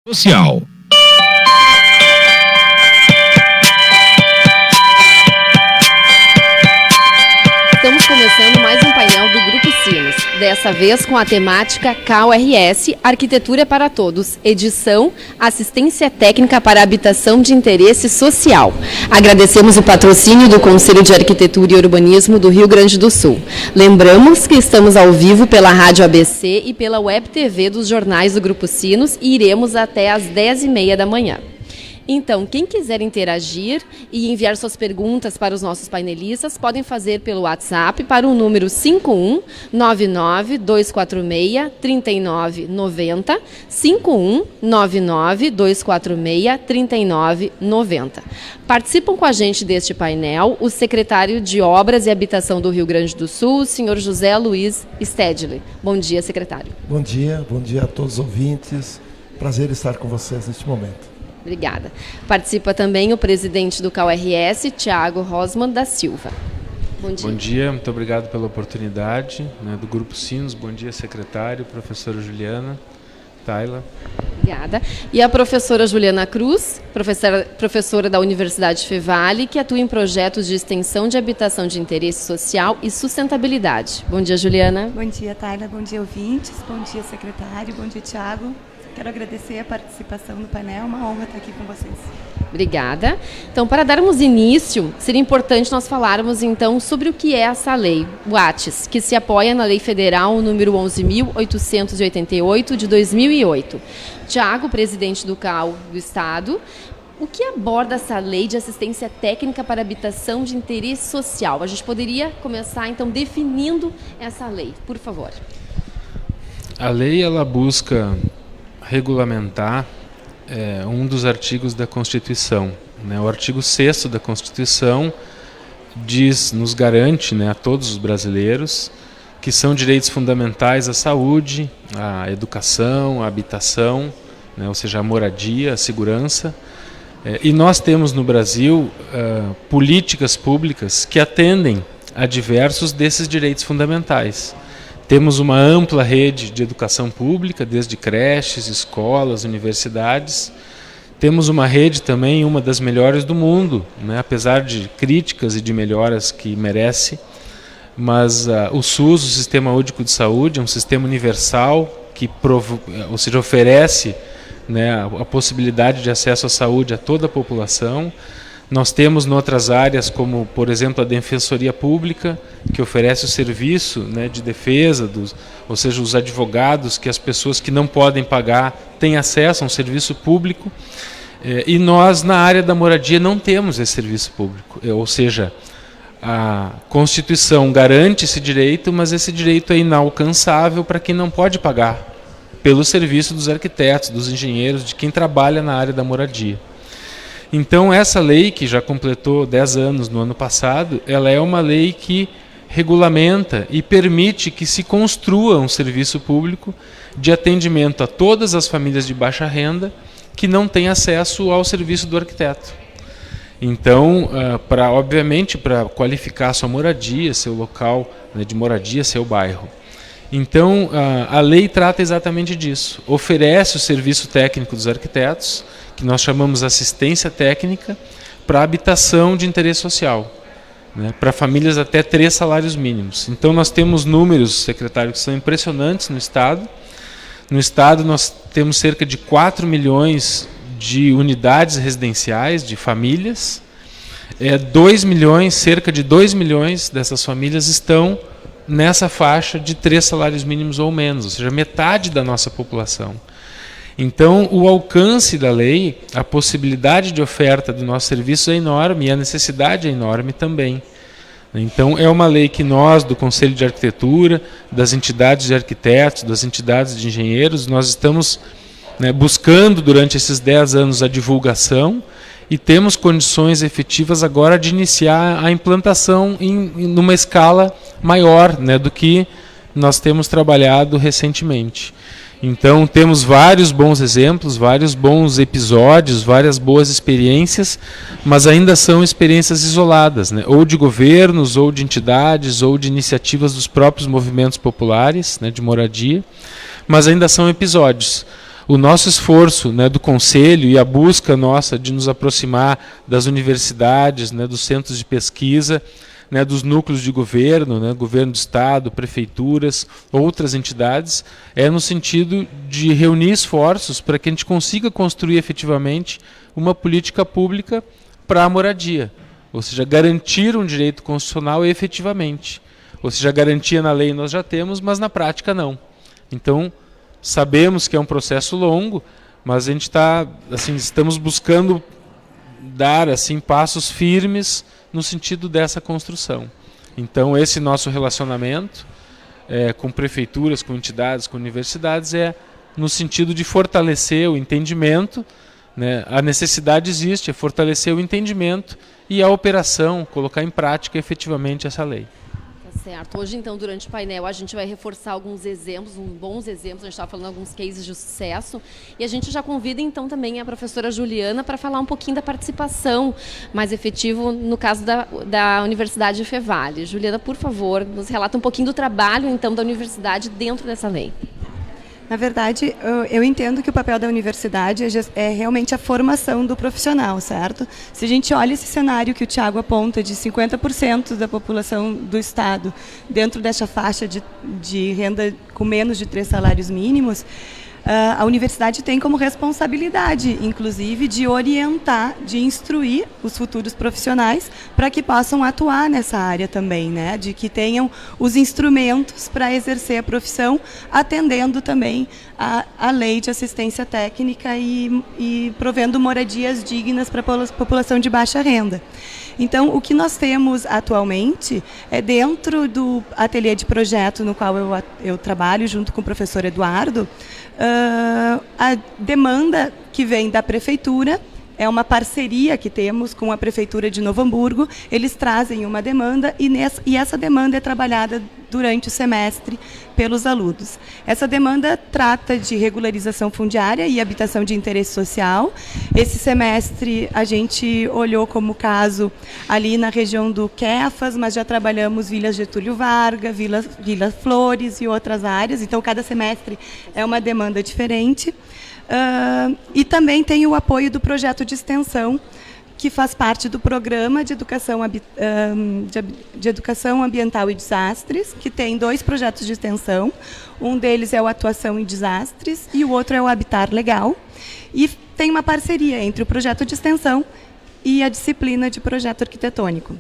Social. Estamos começando mais um painel do Grupo Sinos, dessa vez com a temática KRS, Arquitetura para Todos, edição Assistência Técnica para Habitação de Interesse Social. Agradecemos o patrocínio do Conselho de Arquitetura e Urbanismo do Rio Grande do Sul. Lembramos que estamos ao vivo pela Rádio ABC e pela Web TV dos jornais do Grupo Sinos e iremos até às 10h30 da manhã. Então, quem quiser interagir e enviar suas perguntas para os nossos painelistas, podem fazer pelo WhatsApp para o número 5199-246-3990, 5199-246-3990. Participam com a gente deste painel o secretário de Obras e Habitação do Rio Grande do Sul, o senhor José Luiz Stedley. Bom dia, secretário. Bom dia a todos os ouvintes. Prazer estar com vocês neste momento. Obrigada. Participa também o presidente do KRS, Thiago Rosman da Silva. Bom dia. Bom dia, muito obrigado pela oportunidade do Grupo Sinos. Bom dia, secretário, professora Juliana, Tayla. Obrigada. E a professora Juliana Cruz, professora da Universidade Fevale, que atua em projetos de extensão de habitação de interesse social e sustentabilidade. Bom dia, Juliana. Bom dia, Tayla. Bom dia, ouvintes. Bom dia, secretário. Bom dia, Thiago. Quero agradecer a participação no painel, é uma honra estar aqui com vocês. Obrigada. Então, para darmos início, seria importante nós falarmos, então, sobre o que é essa lei, o ATIS, que se apoia na Lei Federal número 11.888, de 2008. Thiago, presidente do CAU do Estado, o que aborda essa lei de assistência técnica para habitação de interesse social? A gente poderia começar, então, definindo essa lei, por favor. A lei, ela busca regulamentar um dos artigos da Constituição. O artigo 6º da Constituição nos garante a todos os brasileiros que são direitos fundamentais a saúde, a educação, a habitação, ou seja, a moradia, a segurança. E nós temos no Brasil políticas públicas que atendem a diversos desses direitos fundamentais. Temos uma ampla rede de educação pública, desde creches, escolas, universidades. Temos uma rede também, uma das melhores do mundo, apesar de críticas e de melhoras que merece. Mas o SUS, o Sistema Único de Saúde, é um sistema universal que oferece a possibilidade de acesso à saúde a toda a população. Nós temos em outras áreas, como, por exemplo, a Defensoria Pública, que oferece o serviço de defesa, ou seja, os advogados, que as pessoas que não podem pagar têm acesso a um serviço público. E nós, na área da moradia, não temos esse serviço público. Ou seja, a Constituição garante esse direito, mas esse direito é inalcançável para quem não pode pagar pelo serviço dos arquitetos, dos engenheiros, de quem trabalha na área da moradia. Então, essa lei, que já completou 10 anos no ano passado, ela é uma lei que regulamenta e permite que se construa um serviço público de atendimento a todas as famílias de baixa renda que não têm acesso ao serviço do arquiteto. Então, obviamente, para qualificar a sua moradia, seu local de moradia, seu bairro. Então, a lei trata exatamente disso. Oferece o serviço técnico dos arquitetos, que nós chamamos assistência técnica, para habitação de interesse social, para famílias até 3 salários mínimos. Então, nós temos números, secretário, que são impressionantes no Estado. No Estado, nós temos cerca de 4 milhões de unidades residenciais, de famílias. 2 milhões, cerca de 2 milhões dessas famílias estão nessa faixa de 3 salários mínimos ou menos, ou seja, metade da nossa população. Então, o alcance da lei, a possibilidade de oferta do nosso serviço é enorme e a necessidade é enorme também. Então, é uma lei que nós, do Conselho de Arquitetura, das entidades de arquitetos, das entidades de engenheiros, nós estamos buscando durante esses 10 anos a divulgação e temos condições efetivas agora de iniciar a implantação numa escala maior do que nós temos trabalhado recentemente. Então, temos vários bons exemplos, vários bons episódios, várias boas experiências, mas ainda são experiências isoladas, ou de governos, ou de entidades, ou de iniciativas dos próprios movimentos populares de moradia, mas ainda são episódios. o nosso esforço, né, do Conselho e a busca nossa de nos aproximar das universidades, né, dos centros de pesquisa, né, dos núcleos de governo, né, governo do Estado, prefeituras, outras entidades, é no sentido de reunir esforços para que a gente consiga construir efetivamente uma política pública para a moradia, ou seja, garantir um direito constitucional efetivamente. Ou seja, garantia na lei nós já temos, mas na prática não. Então, sabemos que é um processo longo, mas a gente estamos buscando dar assim, passos firmes no sentido dessa construção. Então, esse nosso relacionamento com prefeituras, com entidades, com universidades, é no sentido de fortalecer o entendimento, né? A necessidade existe, é fortalecer o entendimento e a operação, colocar em prática efetivamente essa lei. Certo. Hoje, então, durante o painel, a gente vai reforçar alguns exemplos, bons exemplos, a gente estava falando alguns cases de sucesso, e a gente já convida, então, também a professora Juliana para falar um pouquinho da participação mais efetiva no caso da Universidade Fevale. Juliana, por favor, nos relata um pouquinho do trabalho, então, da universidade dentro dessa lei. Na verdade, eu entendo que o papel da universidade é realmente a formação do profissional, certo? Se a gente olha esse cenário que o Tiago aponta de 50% da população do Estado dentro dessa faixa de renda com menos de 3 salários mínimos, a universidade tem como responsabilidade, inclusive, de orientar, de instruir os futuros profissionais para que possam atuar nessa área também, né? De que tenham os instrumentos para exercer a profissão, atendendo também a lei de assistência técnica e provendo moradias dignas para a população de baixa renda. Então, o que nós temos atualmente é dentro do ateliê de projeto no qual eu trabalho junto com o professor Eduardo, a demanda que vem da prefeitura é uma parceria que temos com a Prefeitura de Novo Hamburgo. Eles trazem uma demanda e essa demanda é trabalhada durante o semestre pelos alunos. Essa demanda trata de regularização fundiária e habitação de interesse social. Esse semestre a gente olhou como caso ali na região do Quefas, mas já trabalhamos Vila Getúlio Vargas, Vila Flores e outras áreas. Então, cada semestre é uma demanda diferente. E também tem o apoio do projeto de extensão, que faz parte do programa de educação ambiental e desastres, que tem 2 projetos de extensão. Um deles é o Atuação em Desastres e o outro é o Habitar Legal. E tem uma parceria entre o projeto de extensão e a disciplina de projeto arquitetônico.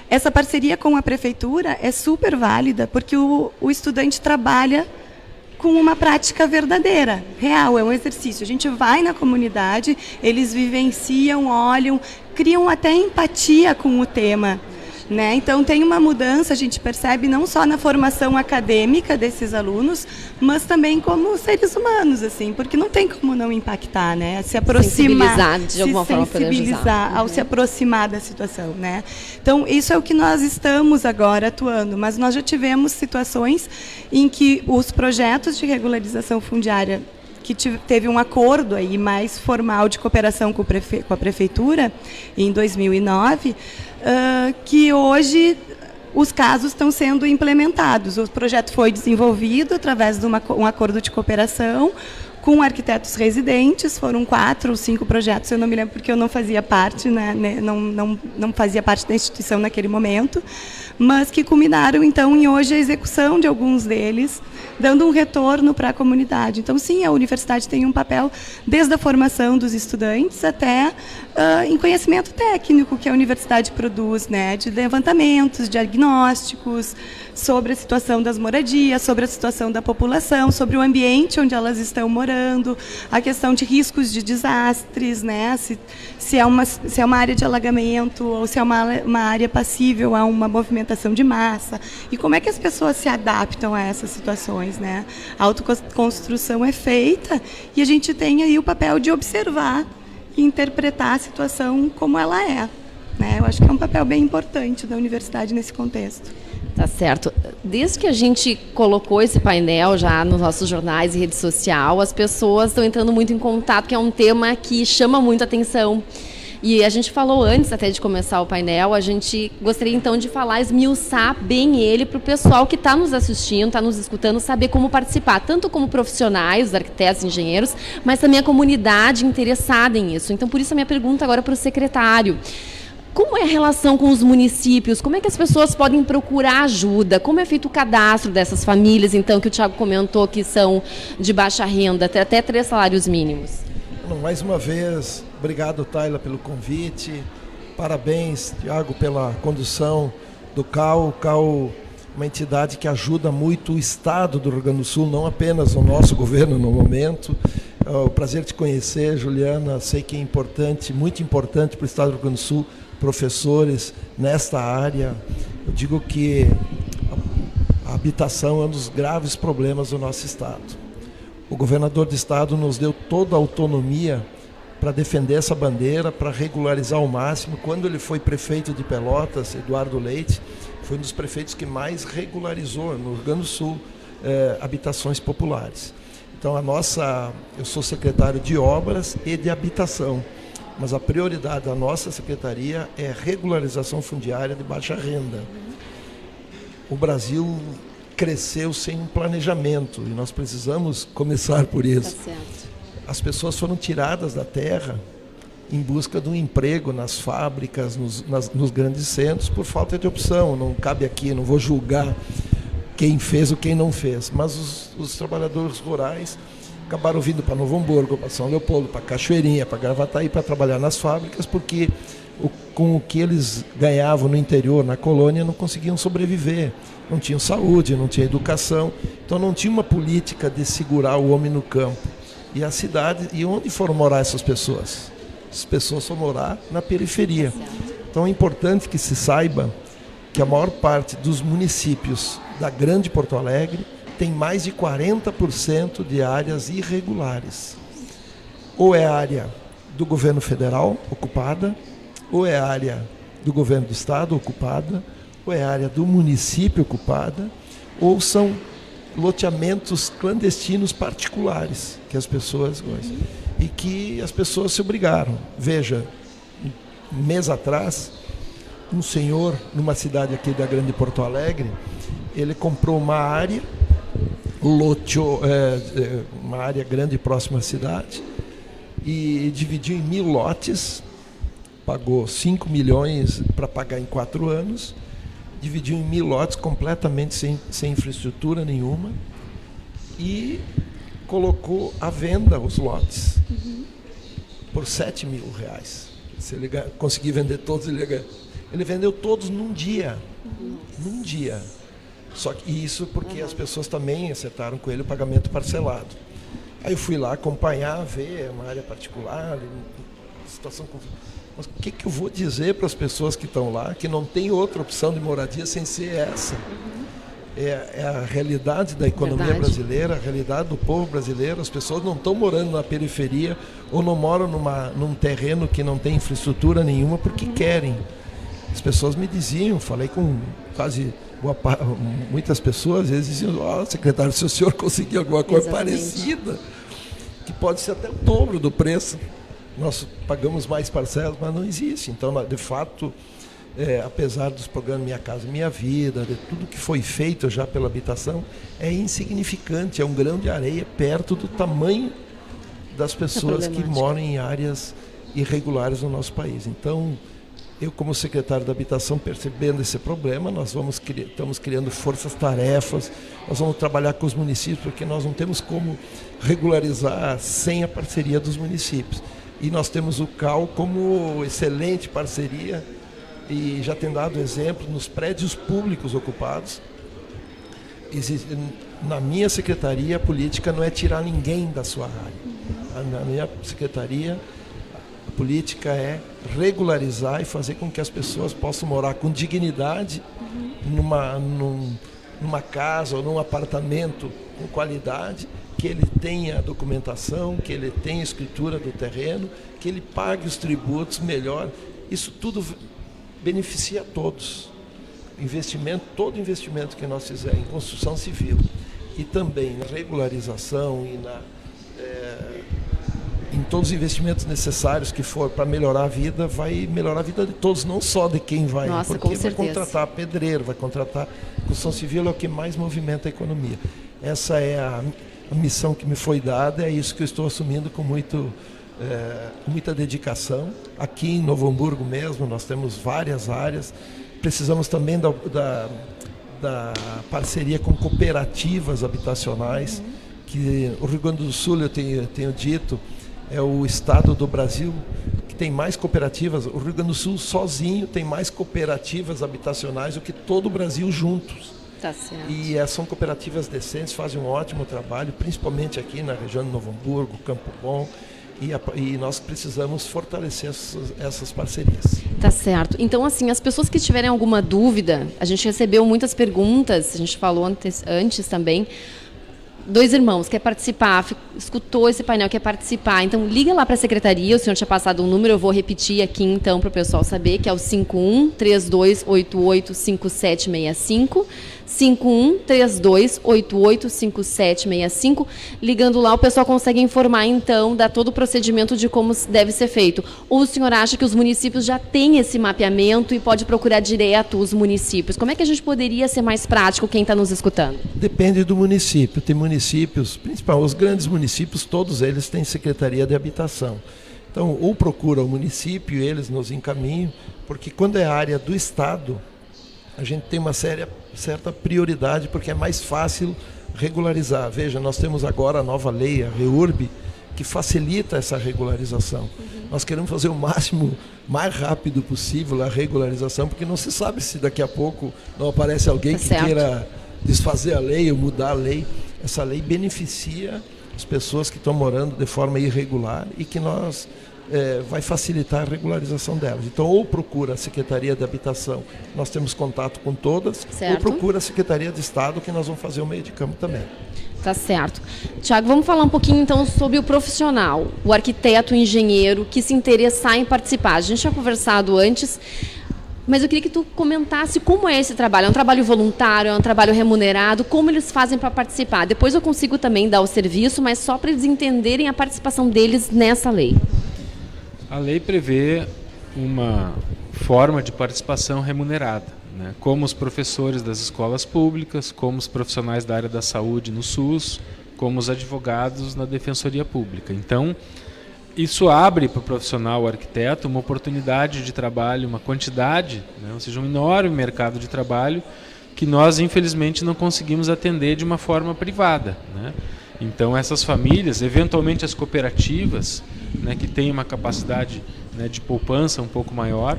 Essa parceria com a prefeitura é super válida, porque o estudante trabalha com uma prática verdadeira, real, é um exercício. A gente vai na comunidade, eles vivenciam, olham, criam até empatia com o tema, né? Então tem uma mudança, a gente percebe não só na formação acadêmica desses alunos, mas também como seres humanos, assim, porque não tem como não impactar, né? Se aproximar, de alguma forma, sensibilizar ao se aproximar da situação, né? Então isso é o que nós estamos agora atuando, mas nós já tivemos situações em que os projetos de regularização fundiária que teve um acordo aí mais formal de cooperação com a prefeitura em 2009, que hoje os casos estão sendo implementados. O projeto foi desenvolvido através de um acordo de cooperação com arquitetos residentes. Foram 4 ou 5 projetos, eu não me lembro porque eu não fazia parte, né, não fazia parte da instituição naquele momento, mas que culminaram então em hoje a execução de alguns deles, dando um retorno para a comunidade. Então, sim, a universidade tem um papel desde a formação dos estudantes até em conhecimento técnico que a universidade produz, né, de levantamentos, diagnósticos sobre a situação das moradias, sobre a situação da população, sobre o ambiente onde elas estão morando, a questão de riscos de desastres, né, se é uma área de alagamento ou se é uma área passível a uma movimentação de massa, e como é que as pessoas se adaptam a essas situações, né? A autoconstrução é feita e a gente tem aí o papel de observar e interpretar a situação como ela é, né? Eu acho que é um papel bem importante da universidade nesse contexto. Tá certo. Desde que a gente colocou esse painel já nos nossos jornais e rede social, as pessoas estão entrando muito em contato, que é um tema que chama muito atenção. E a gente falou antes até de começar o painel, a gente gostaria então de falar, esmiuçar bem ele para o pessoal que está nos assistindo, está nos escutando, saber como participar, tanto como profissionais, os arquitetos, engenheiros, mas também a comunidade interessada em isso. Então, por isso a minha pergunta agora para o secretário. Como é a relação com os municípios? Como é que as pessoas podem procurar ajuda? Como é feito o cadastro dessas famílias, então, que o Thiago comentou que são de baixa renda, até 3 salários mínimos? Mais uma vez, obrigado, Tayla, pelo convite. Parabéns, Thiago, pela condução do CAU. O CAU é uma entidade que ajuda muito o Estado do Rio Grande do Sul, não apenas o nosso governo no momento. É um prazer te conhecer, Juliana. Sei que é importante, muito importante para o Estado do Rio Grande do Sul, professores nesta área. Eu digo que a habitação é um dos graves problemas do nosso Estado. O governador do Estado nos deu toda a autonomia para defender essa bandeira, para regularizar ao máximo. Quando ele foi prefeito de Pelotas, Eduardo Leite, foi um dos prefeitos que mais regularizou no Rio Grande do Sul habitações populares. Então, eu sou secretário de Obras e de Habitação, mas a prioridade da nossa secretaria é regularização fundiária de baixa renda. O Brasil cresceu sem um planejamento e nós precisamos começar por isso. Tá certo. As pessoas foram tiradas da terra em busca de um emprego nas fábricas, nos grandes centros, por falta de opção. Não cabe aqui, não vou julgar quem fez ou quem não fez, mas os trabalhadores rurais acabaram vindo para Novo Hamburgo, para São Leopoldo, para Cachoeirinha, para Gravataí, para trabalhar nas fábricas, porque com o que eles ganhavam no interior, na colônia, não conseguiam sobreviver. Não tinham saúde, não tinha educação, então não tinha uma política de segurar o homem no campo. E a cidade, e onde foram morar essas pessoas? As pessoas foram morar na periferia. Então é importante que se saiba que a maior parte dos municípios da Grande Porto Alegre tem mais de 40% de áreas irregulares. Ou é área do governo federal ocupada, ou é área do governo do estado ocupada, ou é área do município ocupada, ou são loteamentos clandestinos particulares que as pessoas gostam e que as pessoas se obrigaram. Veja, um mês atrás, um senhor numa cidade aqui da Grande Porto Alegre, ele comprou uma área, loteou uma área grande próxima à cidade e dividiu em 1000 lotes, pagou 5 milhões para pagar em 4 anos, dividiu em 1000 lotes completamente sem infraestrutura nenhuma e colocou à venda os lotes por R$7 mil. Se ele conseguir vender todos, ele vendeu todos num dia. Num dia. Só que isso porque as pessoas também acertaram com ele o pagamento parcelado. Aí eu fui lá acompanhar, ver uma área particular, situação complicada. Mas o que eu vou dizer para as pessoas que estão lá, que não tem outra opção de moradia sem ser essa? É a realidade da economia brasileira, a realidade do povo brasileiro. As pessoas não estão morando na periferia ou não moram num terreno que não tem infraestrutura nenhuma porque querem. As pessoas me diziam, falei com quase muitas pessoas, às vezes diziam, secretário, se o senhor conseguir alguma coisa parecida, que pode ser até o dobro do preço, nós pagamos mais parcelas, mas não existe. Então, de fato, apesar dos programas Minha Casa Minha Vida, de tudo que foi feito já pela habitação, é insignificante, é um grão de areia perto do tamanho das pessoas que moram em áreas irregulares no nosso país. Então, eu, como secretário da Habitação, percebendo esse problema, nós estamos criando forças-tarefas, nós vamos trabalhar com os municípios, porque nós não temos como regularizar sem a parceria dos municípios. E nós temos o CAU como excelente parceria e já tem dado exemplo nos prédios públicos ocupados. Na minha secretaria, a política não é tirar ninguém da sua área. Na minha secretaria, a política é regularizar e fazer com que as pessoas possam morar com dignidade numa casa ou num apartamento com qualidade, que ele tenha todo que ele tenha escritura do terreno, que ele pague os tributos melhor. Isso tudo beneficia a todos. Todo investimento que nós fizermos em construção civil e também na regularização e em todos os investimentos necessários que for para melhorar a vida, vai melhorar a vida de todos, não só de quem vai. Nossa, porque com certeza. Vai contratar pedreiro, vai contratar... Construção civil é o que mais movimenta a economia. Essa é a missão que me foi dada, é isso que eu estou assumindo com muita dedicação. Aqui em Novo Hamburgo mesmo, nós temos várias áreas. Precisamos também da parceria com cooperativas habitacionais, que o Rio Grande do Sul, eu tenho dito, é o estado do Brasil que tem mais cooperativas. O Rio Grande do Sul sozinho tem mais cooperativas habitacionais do que todo o Brasil juntos. Tá certo. E são cooperativas decentes, fazem um ótimo trabalho, principalmente aqui na região de Novo Hamburgo, Campo Bom, e nós precisamos fortalecer essas parcerias. Tá certo. Então, assim, as pessoas que tiverem alguma dúvida, a gente recebeu muitas perguntas, a gente falou antes também. 2 irmãos, quer participar, escutou esse painel, quer participar, então liga lá para a secretaria, o senhor tinha passado um número, eu vou repetir aqui então para o pessoal saber, que é o 51-3288-5765, 51-3288-5765, ligando lá o pessoal consegue informar então, dar todo o procedimento de como deve ser feito. Ou o senhor acha que os municípios já têm esse mapeamento e pode procurar direto os municípios? Como é que a gente poderia ser mais prático, quem está nos escutando? Depende do município, tem municípios, principalmente os grandes municípios, todos eles têm Secretaria de Habitação. Então, ou procura o município e eles nos encaminham, porque quando é a área do Estado, a gente tem uma certa prioridade, porque é mais fácil regularizar. Veja, nós temos agora a nova lei, a REURB, que facilita essa regularização. Nós queremos fazer o mais rápido possível a regularização, porque não se sabe se daqui a pouco não aparece alguém que queira desfazer a lei ou mudar a lei. Essa lei beneficia as pessoas que estão morando de forma irregular e que vai facilitar a regularização delas. Então, ou procura a Secretaria de Habitação, nós temos contato com todas, certo. Ou procura a Secretaria de Estado, que nós vamos fazer o meio de campo também. Tá certo. Tiago, vamos falar um pouquinho então sobre o profissional, o arquiteto, o engenheiro, que se interessar em participar. A gente tinha conversado antes, mas eu queria que tu comentasse como é esse trabalho. É um trabalho voluntário, é um trabalho remunerado, como eles fazem para participar? Depois eu consigo também dar o serviço, mas só para eles entenderem a participação deles nessa lei. A lei prevê uma forma de participação remunerada, né? Como os professores das escolas públicas, como os profissionais da área da saúde no SUS, como os advogados na Defensoria Pública. Então, isso abre para o profissional, o arquiteto, uma oportunidade de trabalho, uma quantidade, né? Ou seja, um enorme mercado de trabalho que nós, infelizmente, não conseguimos atender de uma forma privada, né? Então, essas famílias, eventualmente as cooperativas, né, que têm uma capacidade, né, de poupança um pouco maior,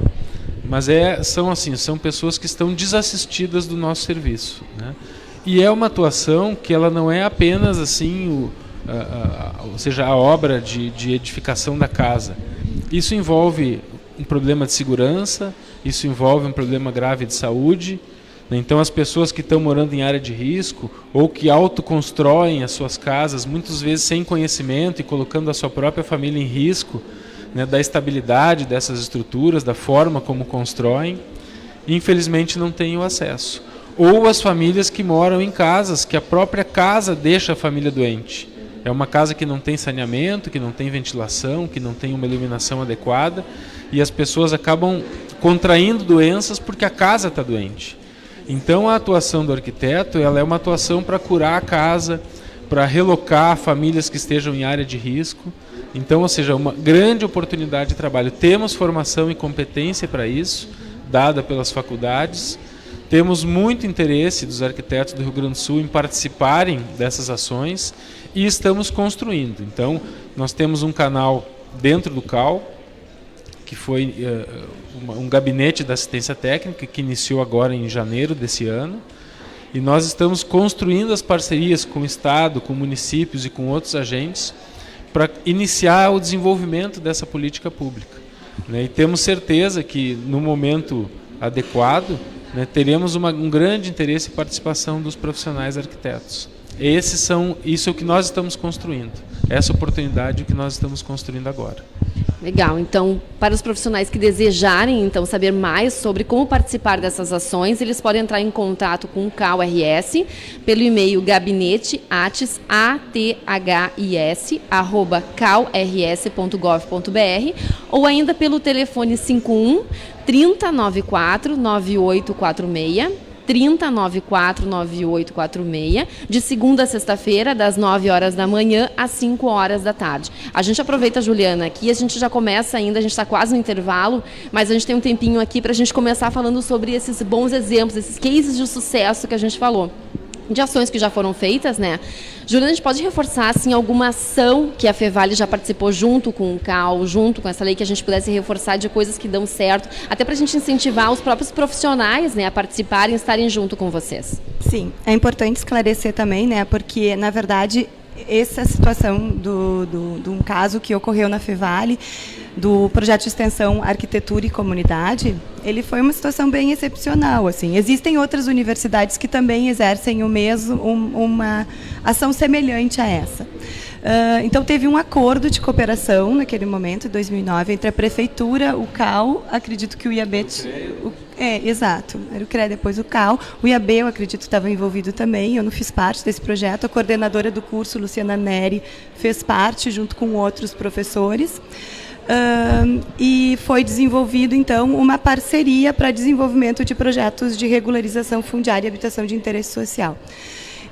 mas são pessoas que estão desassistidas do nosso serviço, né? E é uma atuação que ela não é apenas assim, ou seja, a obra de edificação da casa. Isso envolve um problema de segurança, isso envolve um problema grave de saúde. Então, as pessoas que estão morando em área de risco ou que autoconstroem as suas casas, muitas vezes sem conhecimento e colocando a sua própria família em risco, né, da estabilidade dessas estruturas, da forma como constroem, infelizmente não têm o acesso. Ou as famílias que moram em casas, que a própria casa deixa a família doente. É uma casa que não tem saneamento, que não tem ventilação, que não tem uma iluminação adequada, e as pessoas acabam contraindo doenças porque a casa está doente. Então, a atuação do arquiteto, ela é uma atuação para curar a casa, para relocar famílias que estejam em área de risco. Então, ou seja, uma grande oportunidade de trabalho. Temos formação e competência para isso, dada pelas faculdades. Temos muito interesse dos arquitetos do Rio Grande do Sul em participarem dessas ações e estamos construindo. Então, nós temos um canal dentro do CAL, que foi um gabinete de assistência técnica que iniciou agora em janeiro desse ano, e nós estamos construindo as parcerias com o Estado, com municípios e com outros agentes para iniciar o desenvolvimento dessa política pública, né? E temos certeza que no momento adequado, né, teremos um grande interesse e participação dos profissionais arquitetos. Isso é o que nós estamos construindo, essa oportunidade que nós estamos construindo agora. Legal. Então, para os profissionais que desejarem então saber mais sobre como participar dessas ações, eles podem entrar em contato com o CAU-RS pelo e-mail gabineteatis@caurs.gov.br ou ainda pelo telefone 51 3094 9846. 30949846, de segunda a sexta-feira, das 9 horas da manhã às 5 horas da tarde. A gente aproveita, Juliana, aqui, a gente já começa ainda, a gente está quase no intervalo, mas a gente tem um tempinho aqui para a gente começar falando sobre esses bons exemplos, esses cases de sucesso que a gente falou, de ações que já foram feitas, né? Juliana, a gente pode reforçar, assim, alguma ação que a Fevale já participou junto com o CAU, junto com essa lei, que a gente pudesse reforçar de coisas que dão certo, até para a gente incentivar os próprios profissionais, né, a participarem e estarem junto com vocês. Sim, é importante esclarecer também, né, porque, na verdade, essa situação de um caso que ocorreu na Fevale, do projeto de extensão Arquitetura e Comunidade, ele foi uma situação bem excepcional. Assim. Existem outras universidades que também exercem o mesmo, uma ação semelhante a essa. Então, teve um acordo de cooperação naquele momento, em 2009, entre a Prefeitura, o CAU, acredito que o IAB... exato. Era o CREA, depois o CAU. O IAB, eu acredito, estava envolvido também. Eu não fiz parte desse projeto. A coordenadora do curso, Luciana Neri, fez parte, junto com outros professores. E foi desenvolvido, então, uma parceria para desenvolvimento de projetos de regularização fundiária e habitação de interesse social.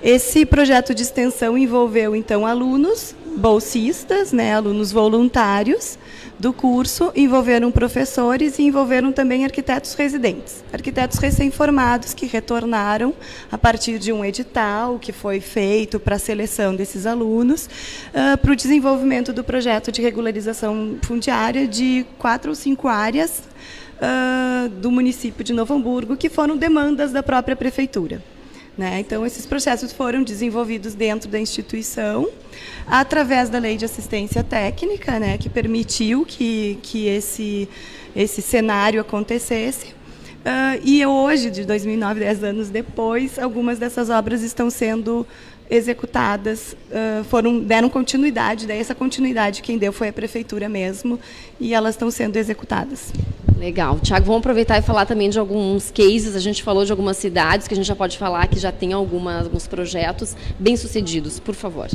Esse projeto de extensão envolveu, então, alunos bolsistas, né, alunos voluntários do curso, envolveram professores e envolveram também arquitetos residentes, arquitetos recém-formados que retornaram a partir de um edital que foi feito para a seleção desses alunos, para o desenvolvimento do projeto de regularização fundiária de 4 ou 5 áreas do município de Novo Hamburgo, que foram demandas da própria prefeitura. Né? Então, esses processos foram desenvolvidos dentro da instituição, através da Lei de Assistência Técnica, né, que permitiu que esse cenário acontecesse. E hoje, de 2009, 10 anos depois, algumas dessas obras estão sendo executadas, deram continuidade, daí essa continuidade quem deu foi a prefeitura mesmo, e elas estão sendo executadas. Legal. Tiago, vamos aproveitar e falar também de alguns cases. A gente falou de algumas cidades que a gente já pode falar que já tem alguns projetos bem-sucedidos. Por favor.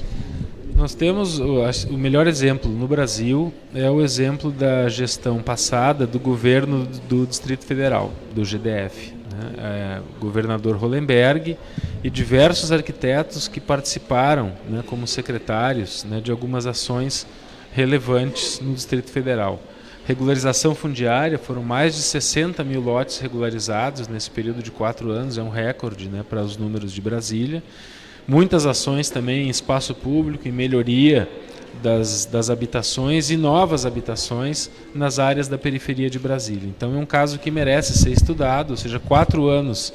Nós temos o melhor exemplo no Brasil, é o exemplo da gestão passada do governo do Distrito Federal, do GDF. Né? O governador Hollenberg e diversos arquitetos que participaram, né, como secretários, né, de algumas ações relevantes no Distrito Federal. Regularização fundiária, foram mais de 60 mil lotes regularizados nesse período de 4 anos, é um recorde, né, para os números de Brasília. Muitas ações também em espaço público, em melhoria das habitações e novas habitações nas áreas da periferia de Brasília. Então é um caso que merece ser estudado, ou seja, 4 anos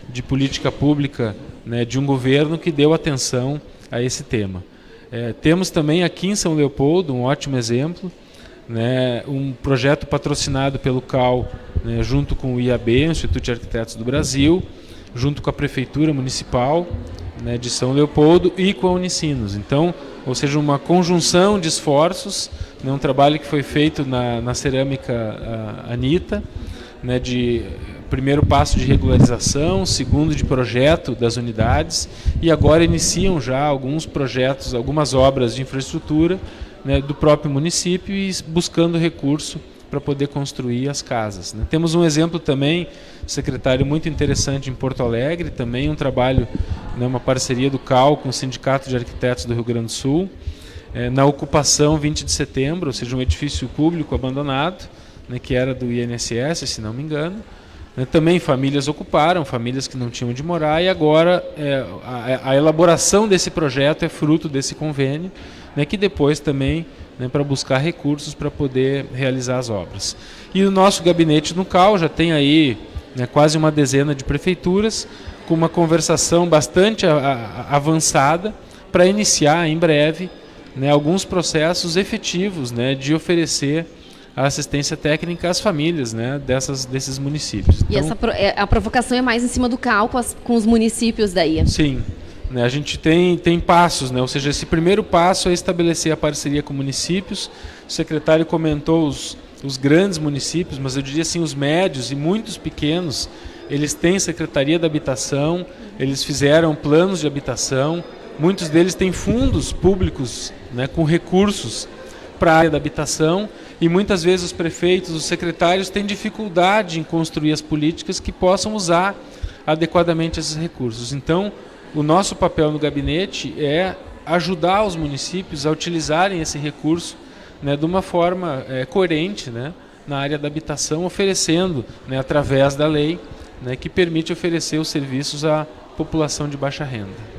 de política pública, né, de um governo que deu atenção a esse tema. Temos também aqui em São Leopoldo um ótimo exemplo, né, um projeto patrocinado pelo CAU, né, junto com o IAB, Instituto de Arquitetos do Brasil, junto com a Prefeitura Municipal, né, de São Leopoldo e com a Unicinos. Então, ou seja, uma conjunção de esforços, né, um trabalho que foi feito na cerâmica Anitta, né, de primeiro passo de regularização, segundo de projeto das unidades, e agora iniciam já alguns projetos, algumas obras de infraestrutura, né, do próprio município e buscando recurso para poder construir as casas. Né? Temos um exemplo também, secretário, muito interessante em Porto Alegre, também um trabalho, né, uma parceria do CAU com o Sindicato de Arquitetos do Rio Grande do Sul, na ocupação 20 de setembro, ou seja, um edifício público abandonado, né, que era do INSS, se não me engano. Também famílias ocuparam, famílias que não tinham onde morar, e agora a elaboração desse projeto é fruto desse convênio, né, que depois também, né, para buscar recursos para poder realizar as obras. E o nosso gabinete no CAU já tem aí, né, quase uma dezena de prefeituras, com uma conversação bastante avançada para iniciar em breve, né, alguns processos efetivos, né, de oferecer a assistência técnica às famílias, né, desses municípios. E então, a provocação é mais em cima do CAU com os municípios daí? Sim. né, a gente tem passos, né, ou seja, esse primeiro passo é estabelecer a parceria com municípios. O secretário comentou os grandes municípios, mas eu diria assim, os médios e muitos pequenos, eles têm Secretaria da Habitação, eles fizeram planos de habitação, muitos deles têm fundos públicos, né, com recursos para a área da habitação, e muitas vezes os prefeitos, os secretários têm dificuldade em construir as políticas que possam usar adequadamente esses recursos. Então, o nosso papel no gabinete é ajudar os municípios a utilizarem esse recurso, né, de uma forma coerente, né, na área da habitação, oferecendo, né, através da lei, né, que permite oferecer os serviços à população de baixa renda.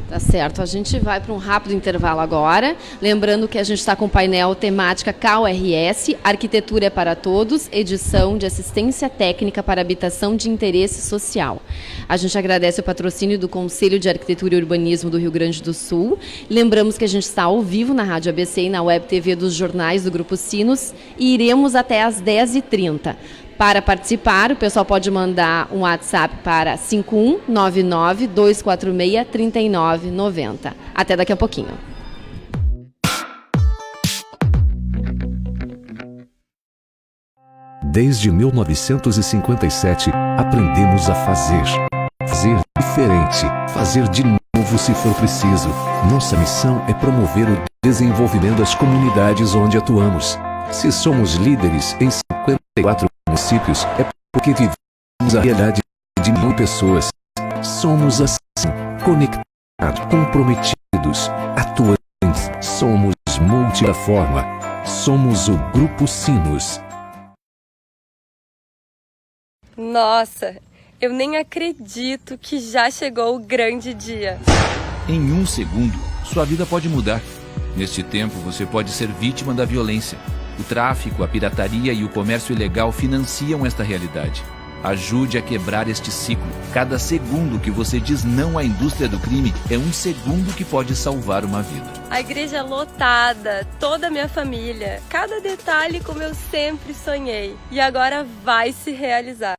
Tá certo, a gente vai para um rápido intervalo agora, lembrando que a gente está com o painel temática CAU-RS, Arquitetura é para Todos, edição de assistência técnica para habitação de interesse social. A gente agradece o patrocínio do Conselho de Arquitetura e Urbanismo do Rio Grande do Sul. Lembramos que a gente está ao vivo na Rádio ABC e na Web TV dos jornais do Grupo Sinos e iremos até às 10h30. Para participar, o pessoal pode mandar um WhatsApp para 5199-246-3990. Até daqui a pouquinho. Desde 1957, aprendemos a fazer. Fazer diferente, fazer de novo se for preciso. Nossa missão é promover o desenvolvimento das comunidades onde atuamos. Se somos líderes em 54 municípios, é porque vivemos a realidade de mil pessoas. Somos assim, conectados, comprometidos, atuantes. Somos multiplataforma. Somos o Grupo Sinos. Nossa, eu nem acredito que já chegou o grande dia. Em um segundo, sua vida pode mudar. Neste tempo, você pode ser vítima da violência. O tráfico, a pirataria e o comércio ilegal financiam esta realidade. Ajude a quebrar este ciclo. Cada segundo que você diz não à indústria do crime é um segundo que pode salvar uma vida. A igreja lotada, toda a minha família, cada detalhe como eu sempre sonhei. E agora vai se realizar.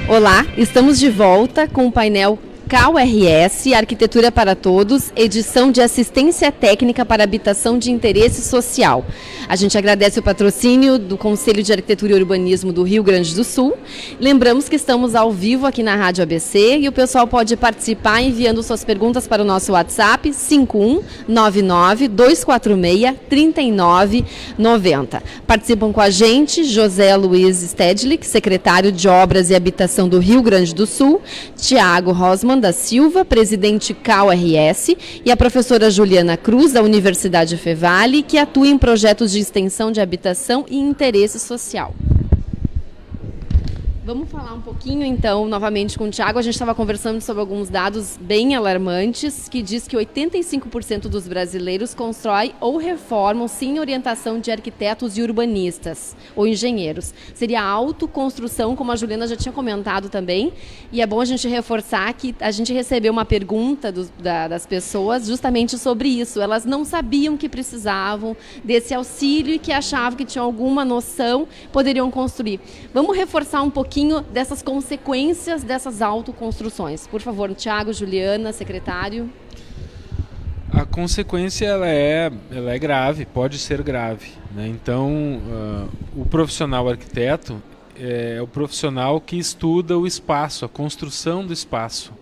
Olá, estamos de volta com o painel CAU-RS, Arquitetura para Todos, edição de assistência técnica para habitação de interesse social. A gente agradece o patrocínio do Conselho de Arquitetura e Urbanismo do Rio Grande do Sul. Lembramos que estamos ao vivo aqui na Rádio ABC e o pessoal pode participar enviando suas perguntas para o nosso WhatsApp 5199-246-3990. Participam com a gente José Luiz Stedlich, secretário de Obras e Habitação do Rio Grande do Sul, Tiago Rosman da Silva, presidente CAU-RS, e a professora Juliana Cruz, da Universidade Fevale, que atua em projetos de extensão de habitação e interesse social. Vamos falar um pouquinho, então, novamente com o Thiago. A gente estava conversando sobre alguns dados bem alarmantes, que diz que 85% dos brasileiros constroem ou reformam sem orientação de arquitetos e urbanistas ou engenheiros. Seria a autoconstrução, como a Juliana já tinha comentado também. E é bom a gente reforçar que a gente recebeu uma pergunta das pessoas justamente sobre isso. Elas não sabiam que precisavam desse auxílio e que achavam que tinham alguma noção, poderiam construir. Vamos reforçar um pouquinho dessas consequências dessas autoconstruções. Por favor, Thiago, Juliana, secretário. A consequência ela é grave, pode ser grave, né? Então, o profissional arquiteto é o profissional que estuda o espaço, a construção do espaço,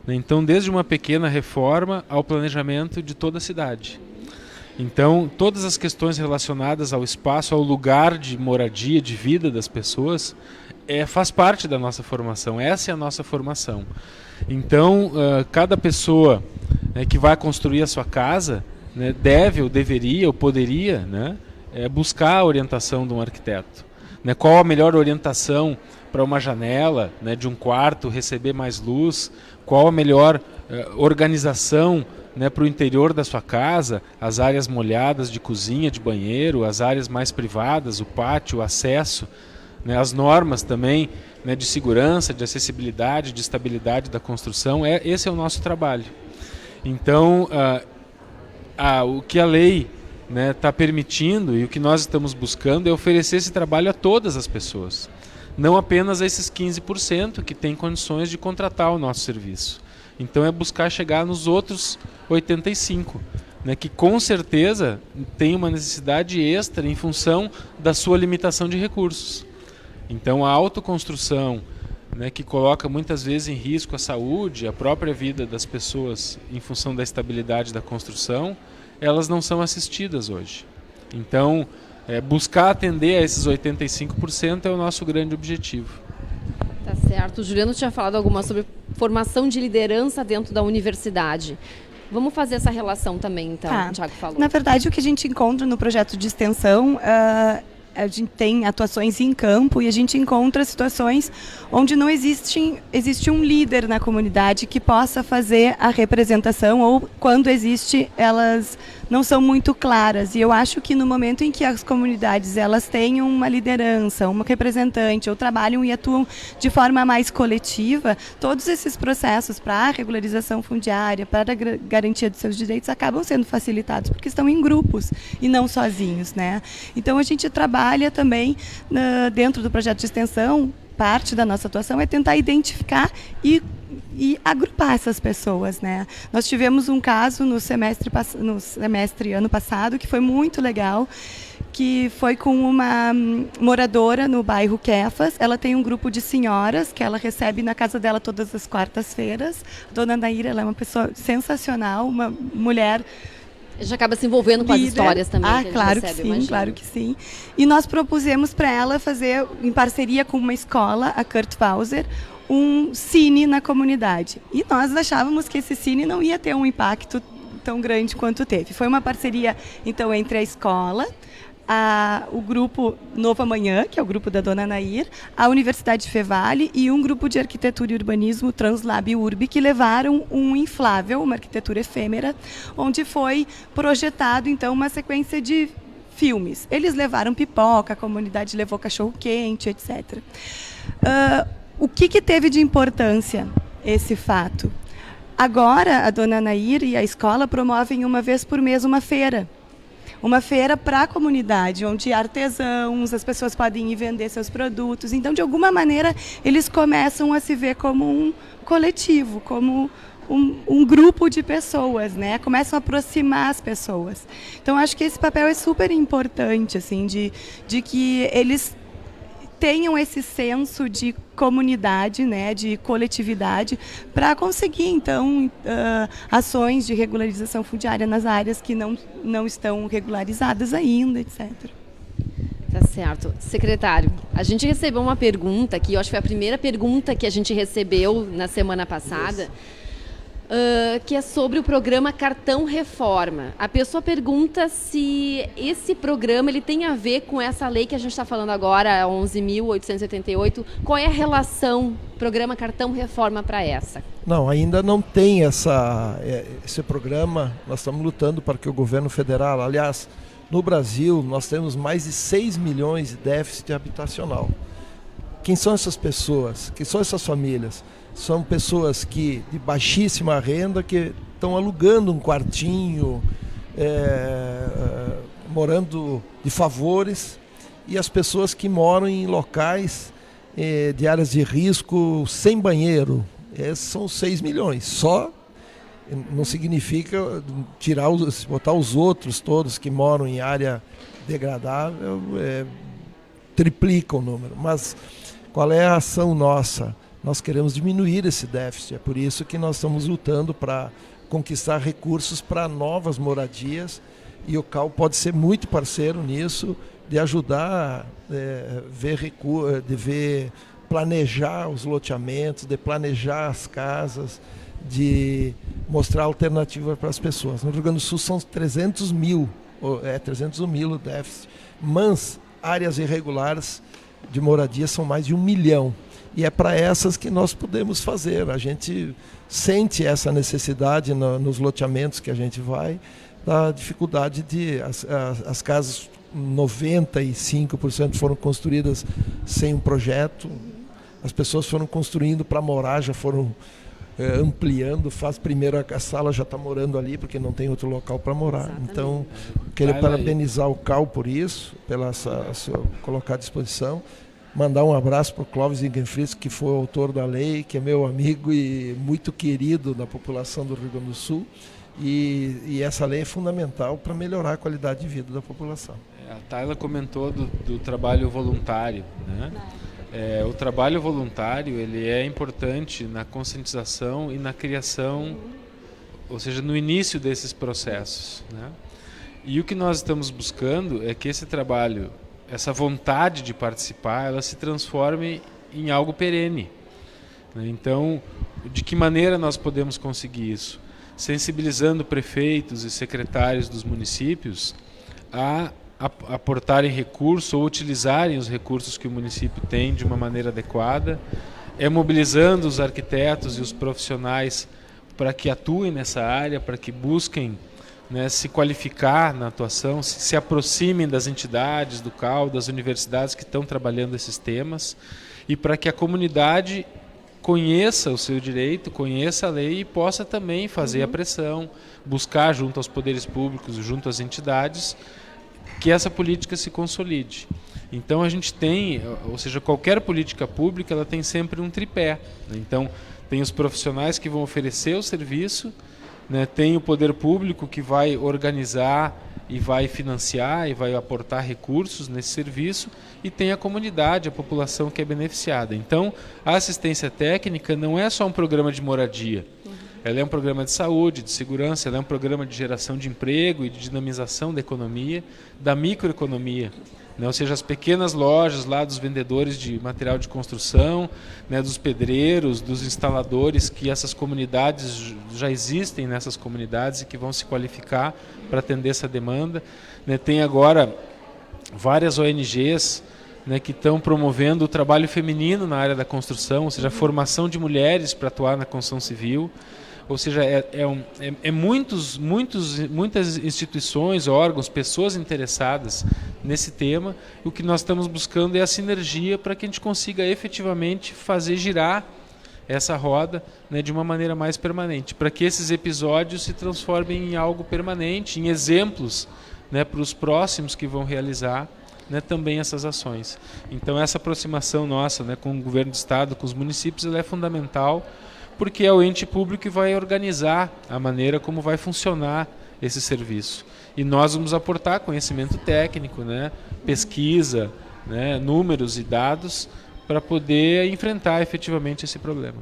né? Então, desde uma pequena reforma ao planejamento de toda a cidade. Então, todas as questões relacionadas ao espaço, ao lugar de moradia, de vida das pessoas, faz parte da nossa formação. Essa é a nossa formação. Então, cada pessoa, né, que vai construir a sua casa, né, deve, ou deveria, ou poderia, né, buscar a orientação de um arquiteto. Né, qual a melhor orientação para uma janela, né, de um quarto receber mais luz? Qual a melhor organização, né, para o interior da sua casa, as áreas molhadas de cozinha, de banheiro, as áreas mais privadas, o pátio, o acesso, né, as normas também, né, de segurança, de acessibilidade, de estabilidade da construção. Esse é o nosso trabalho. Então, o que a lei está permitindo e o que nós estamos buscando é oferecer esse trabalho a todas as pessoas, não apenas a esses 15% que têm condições de contratar o nosso serviço. Então é buscar chegar nos outros 85%, né, que com certeza tem uma necessidade extra em função da sua limitação de recursos. Então a autoconstrução, né, que coloca muitas vezes em risco a saúde, a própria vida das pessoas em função da estabilidade da construção, elas não são assistidas hoje. Então, buscar atender a esses 85% é o nosso grande objetivo. Tá certo. O Juliano tinha falado alguma sobre formação de liderança dentro da universidade. Vamos fazer essa relação também, então, o Thiago falou. Na verdade, o que a gente encontra no projeto de extensão, a gente tem atuações em campo e a gente encontra situações onde não existe um líder na comunidade que possa fazer a representação, ou quando existe, elas não são muito claras. E eu acho que no momento em que as comunidades elas têm uma liderança, uma representante, ou trabalham e atuam de forma mais coletiva, todos esses processos para a regularização fundiária, para a garantia dos seus direitos, acabam sendo facilitados, porque estão em grupos e não sozinhos, né? Então a gente trabalha também dentro do projeto de extensão. Parte da nossa atuação é tentar identificar e agrupar essas pessoas, né? Nós tivemos um caso no semestre ano passado que foi muito legal, que foi com uma moradora no bairro Quefas. Ela tem um grupo de senhoras que ela recebe na casa dela todas as quartas-feiras. A dona Naira, ela é uma pessoa sensacional, uma mulher. A gente acaba se envolvendo com as histórias também. Que claro recebe, que sim, imagino. claro que sim. E nós propusemos para ela fazer, em parceria com uma escola, a Kurt Fauser, um cine na comunidade. E nós achávamos que esse cine não ia ter um impacto tão grande quanto teve. Foi uma parceria, então, entre a escola, o grupo Novo Amanhã, que é o grupo da dona Nair, a Universidade Fevale e um grupo de arquitetura e urbanismo, Translab Urb, que levaram um inflável, uma arquitetura efêmera, onde foi projetado então uma sequência de filmes. Eles levaram pipoca, a comunidade levou cachorro-quente, etc. O que teve de importância esse fato? Agora, a dona Nair e a escola promovem uma vez por mês uma feira. Uma feira para a comunidade, onde artesãos, as pessoas podem ir vender seus produtos. Então, de alguma maneira, eles começam a se ver como um coletivo, como um grupo de pessoas, né? Começam a aproximar as pessoas. Então, acho que esse papel é super importante, assim, de que eles tenham esse senso de comunidade, né, de coletividade, para conseguir, então, ações de regularização fundiária nas áreas que não estão regularizadas ainda, etc. Tá certo. Secretário, a gente recebeu uma pergunta aqui, eu acho que foi a primeira pergunta que a gente recebeu na semana passada, que é sobre o programa Cartão Reforma. A pessoa pergunta se esse programa ele tem a ver com essa lei que a gente está falando agora, 11.888. Qual é a relação programa Cartão Reforma para essa? Não, ainda não tem esse programa. Nós estamos lutando para que o governo federal, aliás, no Brasil nós temos mais de 6 milhões de déficit habitacional. Quem são essas pessoas? Quem são essas famílias? São pessoas de baixíssima renda que estão alugando um quartinho, morando de favores, e as pessoas que moram em locais de áreas de risco sem banheiro. Esses são 6 milhões. Só não significa botar os outros todos que moram em área degradável, triplica o número. Mas qual é a ação nossa? Nós queremos diminuir esse déficit, é por isso que nós estamos lutando para conquistar recursos para novas moradias, e o CAL pode ser muito parceiro nisso, de ajudar de planejar os loteamentos, de planejar as casas, de mostrar alternativa para as pessoas. No Rio Grande do Sul são 300 mil o déficit, mas áreas irregulares de moradia são mais de 1 milhão. E é para essas que nós podemos fazer. A gente sente essa necessidade nos loteamentos que a gente vai, da dificuldade de as casas, 95% foram construídas sem um projeto. As pessoas foram construindo para morar, já foram ampliando, primeiro a sala já está morando ali porque não tem outro local para morar. Exatamente. Então, quero parabenizar o CAL por isso, pela colocar à disposição. Mandar um abraço para o Clóvis Ingenfritz, que foi o autor da lei, que é meu amigo e muito querido da população do Rio Grande do Sul. E essa lei é fundamental para melhorar a qualidade de vida da população. A Tayla comentou do trabalho voluntário, né? O trabalho voluntário ele é importante na conscientização e na criação, ou seja, no início desses processos, né? E o que nós estamos buscando é que esse trabalho, essa vontade de participar, ela se transforme em algo perene, né? Então, de que maneira nós podemos conseguir isso? Sensibilizando prefeitos e secretários dos municípios a aportarem recursos ou utilizarem os recursos que o município tem de uma maneira adequada, mobilizando os arquitetos e os profissionais para que atuem nessa área, para que busquem, né, se qualificar na atuação, se aproximem das entidades, do CAL, das universidades que estão trabalhando esses temas, e para que a comunidade conheça o seu direito, conheça a lei e possa também fazer a pressão, buscar junto aos poderes públicos, junto às entidades, que essa política se consolide. Então a gente tem, ou seja, qualquer política pública ela tem sempre um tripé, né? Então tem os profissionais que vão oferecer o serviço, né? Tem o poder público que vai organizar e vai financiar e vai aportar recursos nesse serviço, e tem a comunidade, a população que é beneficiada. Então a assistência técnica não é só um programa de moradia, ela é um programa de saúde, de segurança, ela é um programa de geração de emprego e de dinamização da economia, da microeconomia, né? Ou seja, as pequenas lojas lá dos vendedores de material de construção, né, dos pedreiros, dos instaladores, que essas comunidades já existem nessas comunidades e que vão se qualificar para atender essa demanda, né? Tem agora várias ONGs, né, que estão promovendo o trabalho feminino na área da construção, ou seja, a formação de mulheres para atuar na construção civil. Ou seja, muitas instituições, órgãos, pessoas interessadas nesse tema. O que nós estamos buscando é a sinergia para que a gente consiga efetivamente fazer girar essa roda, né, de uma maneira mais permanente, para que esses episódios se transformem em algo permanente, em exemplos, né, para os próximos que vão realizar, né, também essas ações. Então essa aproximação nossa, né, com o governo do estado, com os municípios, ela é fundamental, porque é o ente público que vai organizar a maneira como vai funcionar esse serviço. E nós vamos aportar conhecimento técnico, né, pesquisa, né, números e dados para poder enfrentar efetivamente esse problema.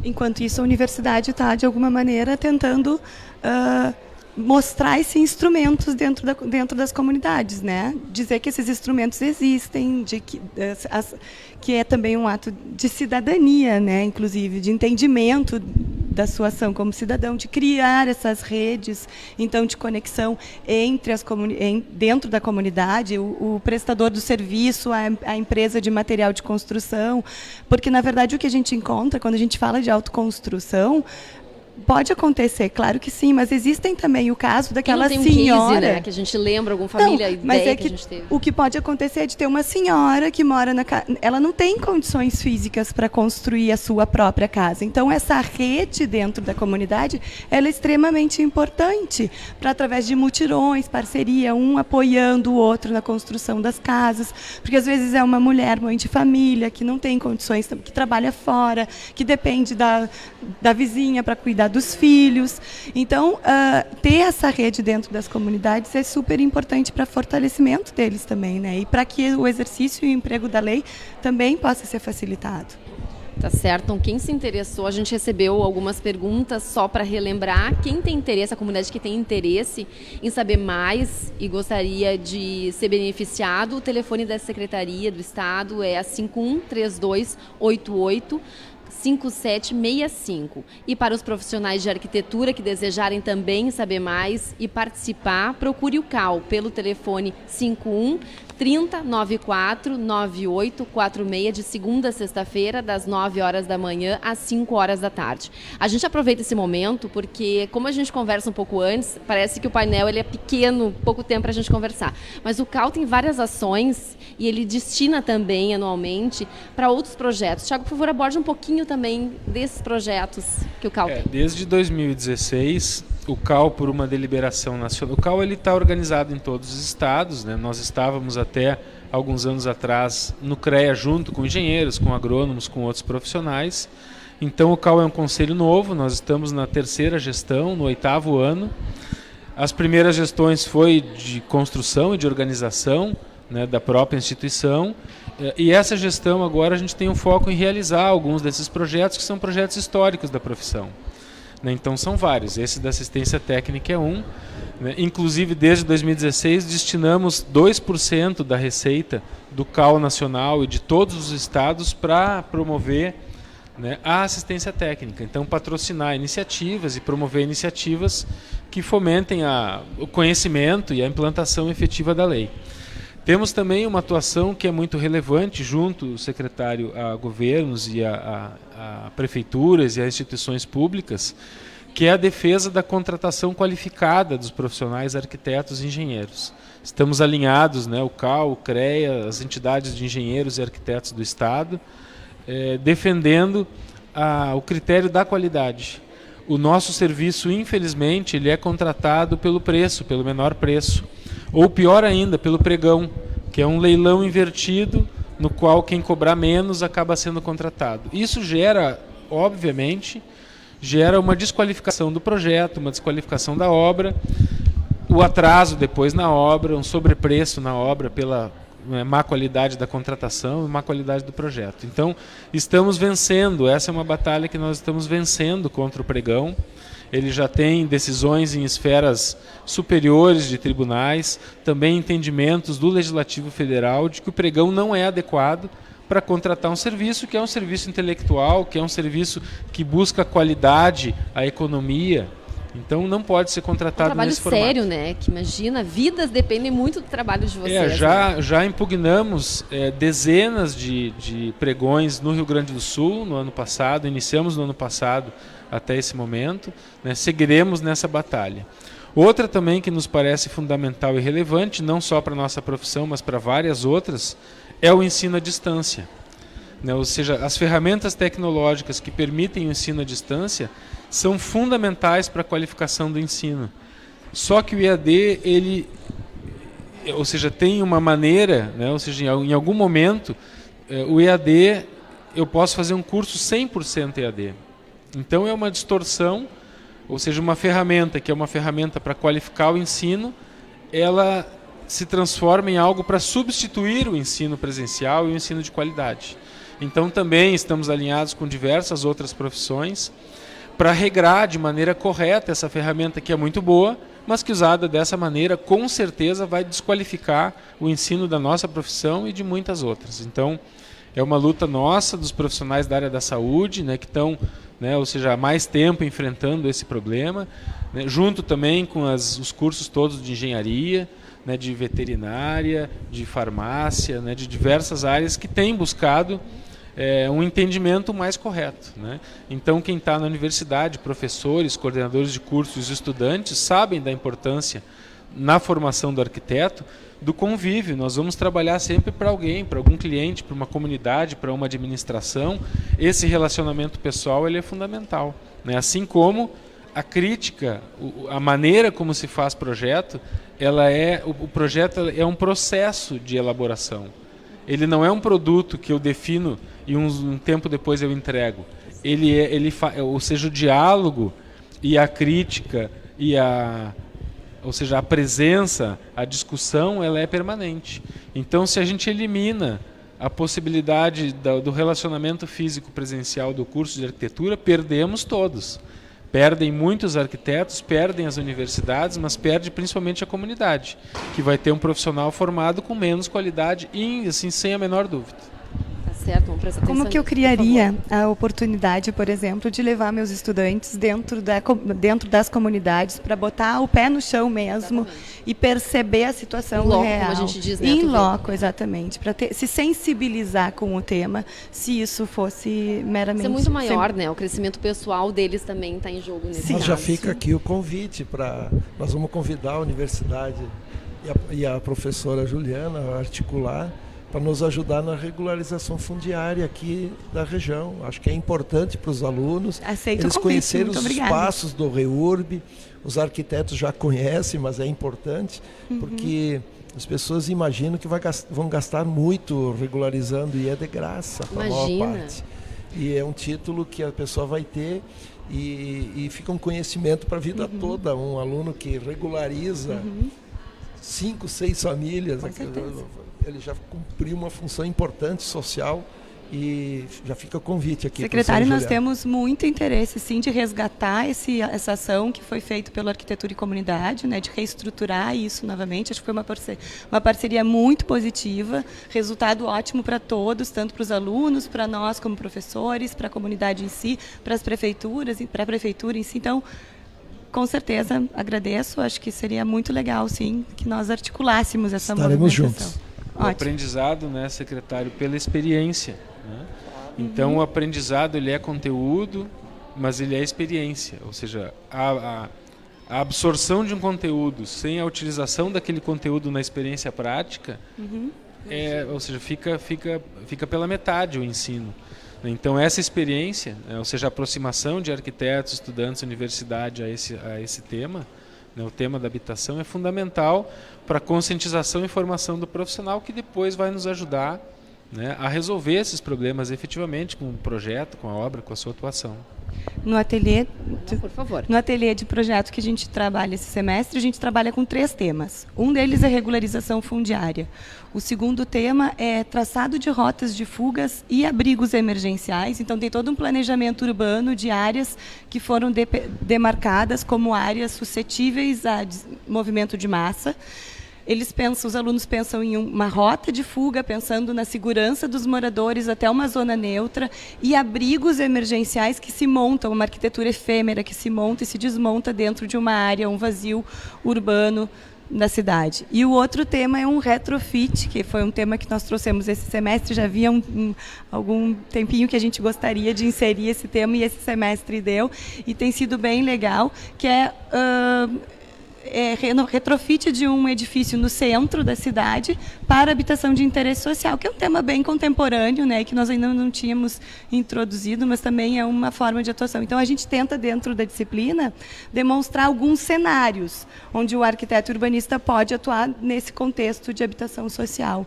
Enquanto isso, a universidade está, de alguma maneira, tentando mostrar esses instrumentos dentro das comunidades, né? Dizer que esses instrumentos existem, que é também um ato de cidadania, né? Inclusive de entendimento da sua ação como cidadão, de criar essas redes, então, de conexão entre dentro da comunidade, o prestador do serviço, a empresa de material de construção, porque, na verdade, o que a gente encontra quando a gente fala de autoconstrução, pode acontecer, claro que sim, mas existem também o caso daquela tem um senhora... case, né, que a gente lembra, alguma família, não, mas ideia é que a gente teve. O que pode acontecer é de ter uma senhora que mora na casa... Ela não tem condições físicas para construir a sua própria casa. Então, essa rede dentro da comunidade, ela é extremamente importante para, através de mutirões, parceria, um apoiando o outro na construção das casas, porque às vezes é uma mulher, mãe de família, que não tem condições, que trabalha fora, que depende da vizinha para cuidar dos filhos. Então, ter essa rede dentro das comunidades é super importante para fortalecimento deles também, né? E para que o exercício e o emprego da lei também possa ser facilitado. Tá certo. Então, quem se interessou, a gente recebeu algumas perguntas só para relembrar. Quem tem interesse, a comunidade que tem interesse em saber mais e gostaria de ser beneficiado, o telefone da Secretaria do Estado é a 513288 5765. E para os profissionais de arquitetura que desejarem também saber mais e participar, procure o CAL pelo telefone 51 30 94 9846, de segunda a sexta-feira, das 9 horas da manhã às 5 horas da tarde. A gente aproveita esse momento porque, como a gente conversa um pouco antes, parece que o painel ele é pequeno, pouco tempo para a gente conversar. Mas o CAL tem várias ações e ele destina também anualmente para outros projetos. Thiago, por favor, aborde um pouquinho também desses projetos que o CAL tem. Desde 2016, o CAL, por uma deliberação nacional, o CAL está organizado em todos os estados, né? Nós estávamos até alguns anos atrás no CREA junto com engenheiros, com agrônomos, com outros profissionais. Então o CAL é um conselho novo, nós estamos na 3ª gestão, no 8º ano. As primeiras gestões foi de construção e de organização, né, da própria instituição, e essa gestão agora a gente tem um foco em realizar alguns desses projetos que são projetos históricos da profissão. Então são vários, esse da assistência técnica é um, né? Inclusive desde 2016 destinamos 2% da receita do CAL nacional e de todos os estados para promover, né, a assistência técnica, então patrocinar iniciativas e promover iniciativas que fomentem o conhecimento e a implantação efetiva da lei. Temos também uma atuação que é muito relevante junto o secretário a governos e a prefeituras e a instituições públicas, que é a defesa da contratação qualificada dos profissionais arquitetos e engenheiros. Estamos alinhados, né, o CAL, o CREA, as entidades de engenheiros e arquitetos do Estado, defendendo o critério da qualidade. O nosso serviço, infelizmente, ele é contratado pelo preço, pelo menor preço. Ou pior ainda, pelo pregão, que é um leilão invertido, no qual quem cobrar menos acaba sendo contratado. Isso gera, obviamente, uma desqualificação do projeto, uma desqualificação da obra, o atraso depois na obra, um sobrepreço na obra pela má qualidade da contratação e má qualidade do projeto. Então, estamos vencendo, essa é uma batalha que nós estamos vencendo contra o pregão. Ele já tem decisões em esferas superiores de tribunais, também entendimentos do Legislativo Federal de que o pregão não é adequado para contratar um serviço que é um serviço intelectual, que é um serviço que busca a qualidade, a economia. Então não pode ser contratado nesse formato. Um trabalho sério, né? Que imagina, vidas dependem muito do trabalho de vocês. Já impugnamos dezenas de pregões no Rio Grande do Sul no ano passado, iniciamos no ano passado até esse momento, né? Seguiremos nessa batalha. Outra também que nos parece fundamental e relevante, não só para a nossa profissão, mas para várias outras, é o ensino à distância. Né? Ou seja, as ferramentas tecnológicas que permitem o ensino à distância são fundamentais para a qualificação do ensino. Só que o EAD, ou seja, tem uma maneira, né? Ou seja, em algum momento, o EAD, eu posso fazer um curso 100% EAD. Então é uma distorção, ou seja, uma ferramenta que é uma ferramenta para qualificar o ensino, ela se transforma em algo para substituir o ensino presencial e o ensino de qualidade. Então também estamos alinhados com diversas outras profissões para regrar de maneira correta essa ferramenta que é muito boa, mas que usada dessa maneira com certeza vai desqualificar o ensino da nossa profissão e de muitas outras. Então É uma luta nossa, dos profissionais da área da saúde, né, que estão, né, ou seja, há mais tempo enfrentando esse problema, né, junto também com os cursos todos de engenharia, né, de veterinária, de farmácia, né, de diversas áreas que têm buscado um entendimento mais correto, né? Então, quem está na universidade, professores, coordenadores de cursos, estudantes, sabem da importância na formação do arquiteto, do convívio. Nós vamos trabalhar sempre para alguém, para algum cliente, para uma comunidade, para uma administração. Esse relacionamento pessoal ele é fundamental, né? Assim como a crítica, a maneira como se faz projeto, o projeto é um processo de elaboração. Ele não é um produto que eu defino e um tempo depois eu entrego. Ou seja, o diálogo e a crítica ou seja, a presença, a discussão, ela é permanente. Então, se a gente elimina a possibilidade do relacionamento físico presencial do curso de arquitetura, perdemos todos. Perdem muitos arquitetos, perdem as universidades, mas perde principalmente a comunidade, que vai ter um profissional formado com menos qualidade e, assim, sem a menor dúvida. Certo, vamos prestar atenção. Como que eu criaria a oportunidade, por exemplo, de levar meus estudantes dentro das comunidades para botar o pé no chão mesmo. Exatamente. E perceber a situação loco, real. como a gente diz, né? Em loco, exatamente. Para se sensibilizar com o tema, se isso fosse meramente... Isso é muito maior, né? O crescimento pessoal deles também está em jogo nesse caso. Já fica aqui o convite para... Nós vamos convidar a universidade e a professora Juliana a articular para nos ajudar na regularização fundiária aqui da região. Acho que é importante para os alunos eles conhecerem os espaços do REURB. Os arquitetos já conhecem, mas é importante, porque as pessoas imaginam que vão gastar muito regularizando, e é de graça para a maior parte. E é um título que a pessoa vai ter e fica um conhecimento para a vida toda. Um aluno que regulariza 5, 6 famílias, ele já cumpriu uma função importante social, e já fica o convite aqui. Secretário, nós temos muito interesse, sim, de resgatar essa ação que foi feita pela Arquitetura e Comunidade, né, de reestruturar isso novamente. Acho que foi uma parceria muito positiva, resultado ótimo para todos, tanto para os alunos, para nós como professores, para a comunidade em si, para as prefeituras e para a prefeitura em si. Então, com certeza, agradeço. Acho que seria muito legal, sim, que nós articulássemos essa movimentação. Estaremos juntos. O aprendizado, né, secretário, pela experiência, né? Então, o aprendizado ele é conteúdo, mas ele é experiência. Ou seja, a absorção de um conteúdo sem a utilização daquele conteúdo na experiência prática, ou seja, fica pela metade o ensino. Então, essa experiência, ou seja, a aproximação de arquitetos, estudantes, universidade a esse tema, né, o tema da habitação, é fundamental para a conscientização e formação do profissional, que depois vai nos ajudar, né, a resolver esses problemas efetivamente com o projeto, com a obra, com a sua atuação. No ateliê, por favor. No ateliê de projeto que a gente trabalha esse semestre, a gente trabalha com 3 temas. Um deles é regularização fundiária. O segundo tema é traçado de rotas de fugas e abrigos emergenciais. Então, tem todo um planejamento urbano de áreas que foram demarcadas como áreas suscetíveis a movimento de massa. Os alunos pensam em uma rota de fuga, pensando na segurança dos moradores até uma zona neutra, e abrigos emergenciais que se montam, uma arquitetura efêmera que se monta e se desmonta dentro de uma área, um vazio urbano da cidade. E o outro tema é um retrofit, que foi um tema que nós trouxemos esse semestre. Já havia algum tempinho que a gente gostaria de inserir esse tema, e esse semestre deu, e tem sido bem legal, que é retrofit de um edifício no centro da cidade para habitação de interesse social, que é um tema bem contemporâneo, né, que nós ainda não tínhamos introduzido, mas também é uma forma de atuação. Então, a gente tenta, dentro da disciplina, demonstrar alguns cenários onde o arquiteto urbanista pode atuar nesse contexto de habitação social.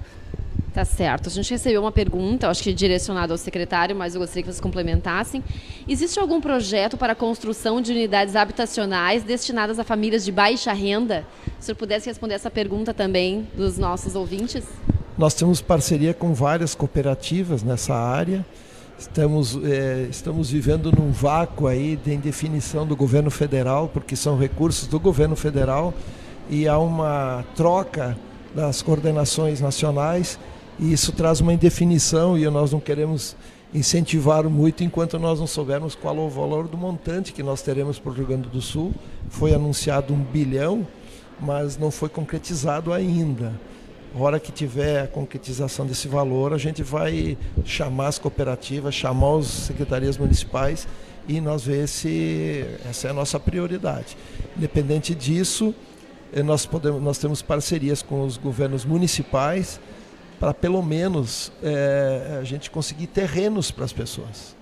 Tá certo. A gente recebeu uma pergunta, acho que direcionada ao secretário, mas eu gostaria que vocês complementassem. Existe algum projeto para a construção de unidades habitacionais destinadas a famílias de baixa renda? Se o senhor pudesse responder essa pergunta também dos nossos ouvintes. Nós temos parceria com várias cooperativas nessa área. Estamos vivendo num vácuo aí de indefinição do governo federal, porque são recursos do governo federal, e há uma troca das coordenações nacionais, E isso traz uma indefinição e nós não queremos incentivar muito enquanto nós não soubermos qual é o valor do montante que nós teremos para o Rio Grande do Sul. Foi anunciado 1 bilhão, mas não foi concretizado ainda. A hora que tiver a concretização desse valor, a gente vai chamar as cooperativas, chamar as secretarias municipais e nós ver se essa é a nossa prioridade. Independente disso, nós temos parcerias com os governos municipais para pelo menos a gente conseguir terrenos para as pessoas.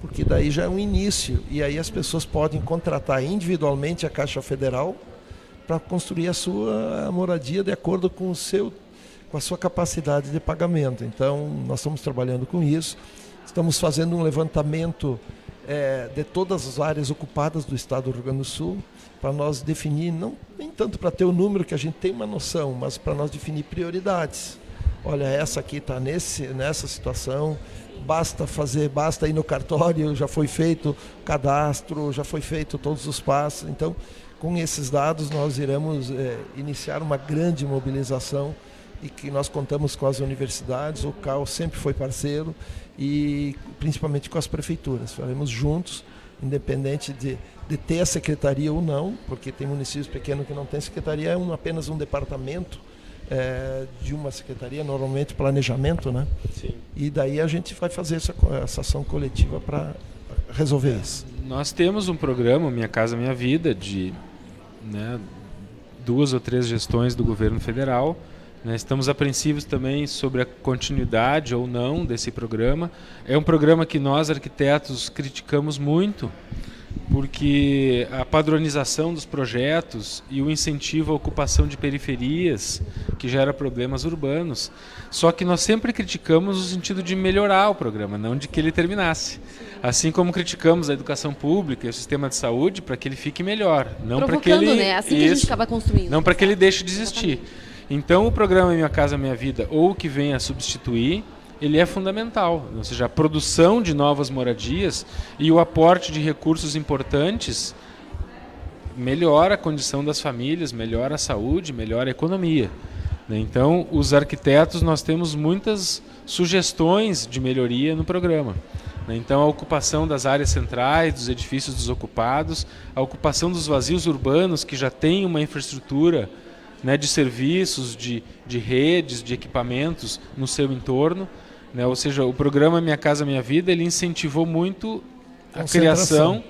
Porque daí já é um início e aí as pessoas podem contratar individualmente a Caixa Federal para construir a sua moradia de acordo com a sua capacidade de pagamento. Então, nós estamos trabalhando com isso. Estamos fazendo um levantamento de todas as áreas ocupadas do estado do Rio Grande do Sul, para nós definir, nem tanto para ter o número que a gente tem uma noção, mas para nós definir prioridades. Olha, essa aqui está nessa situação, basta ir no cartório, já foi feito o cadastro, já foi feito todos os passos. Então, com esses dados, nós iremos iniciar uma grande mobilização e que nós contamos com as universidades, o CAL sempre foi parceiro e principalmente com as prefeituras. Faremos juntos, independente de ter a secretaria ou não, porque tem municípios pequenos que não tem secretaria, é apenas um departamento de uma secretaria, normalmente planejamento, né? Sim. E daí a gente vai fazer essa ação coletiva para resolver isso. Nós temos um programa, Minha Casa Minha Vida, de 2 ou 3 gestões do governo federal. Estamos apreensivos também sobre a continuidade ou não desse programa. É um programa que nós, arquitetos, criticamos muito, porque a padronização dos projetos e o incentivo à ocupação de periferias, que gera problemas urbanos. Só que nós sempre criticamos no sentido de melhorar o programa, não de que ele terminasse. Assim como criticamos a educação pública e o sistema de saúde para que ele fique melhor. Não para que ele, né? Assim que a gente acaba construindo. Não para que ele deixe de existir. Então o programa Minha Casa Minha Vida, ou que venha a substituir, ele é fundamental. Ou seja, a produção de novas moradias e o aporte de recursos importantes melhora a condição das famílias, melhora a saúde, melhora a economia. Então, os arquitetos, nós temos muitas sugestões de melhoria no programa. Então, a ocupação das áreas centrais, dos edifícios desocupados, a ocupação dos vazios urbanos, que já tem uma infraestrutura de serviços, de redes, de equipamentos no seu entorno. Ou seja, o programa Minha Casa Minha Vida, ele incentivou muito a criação,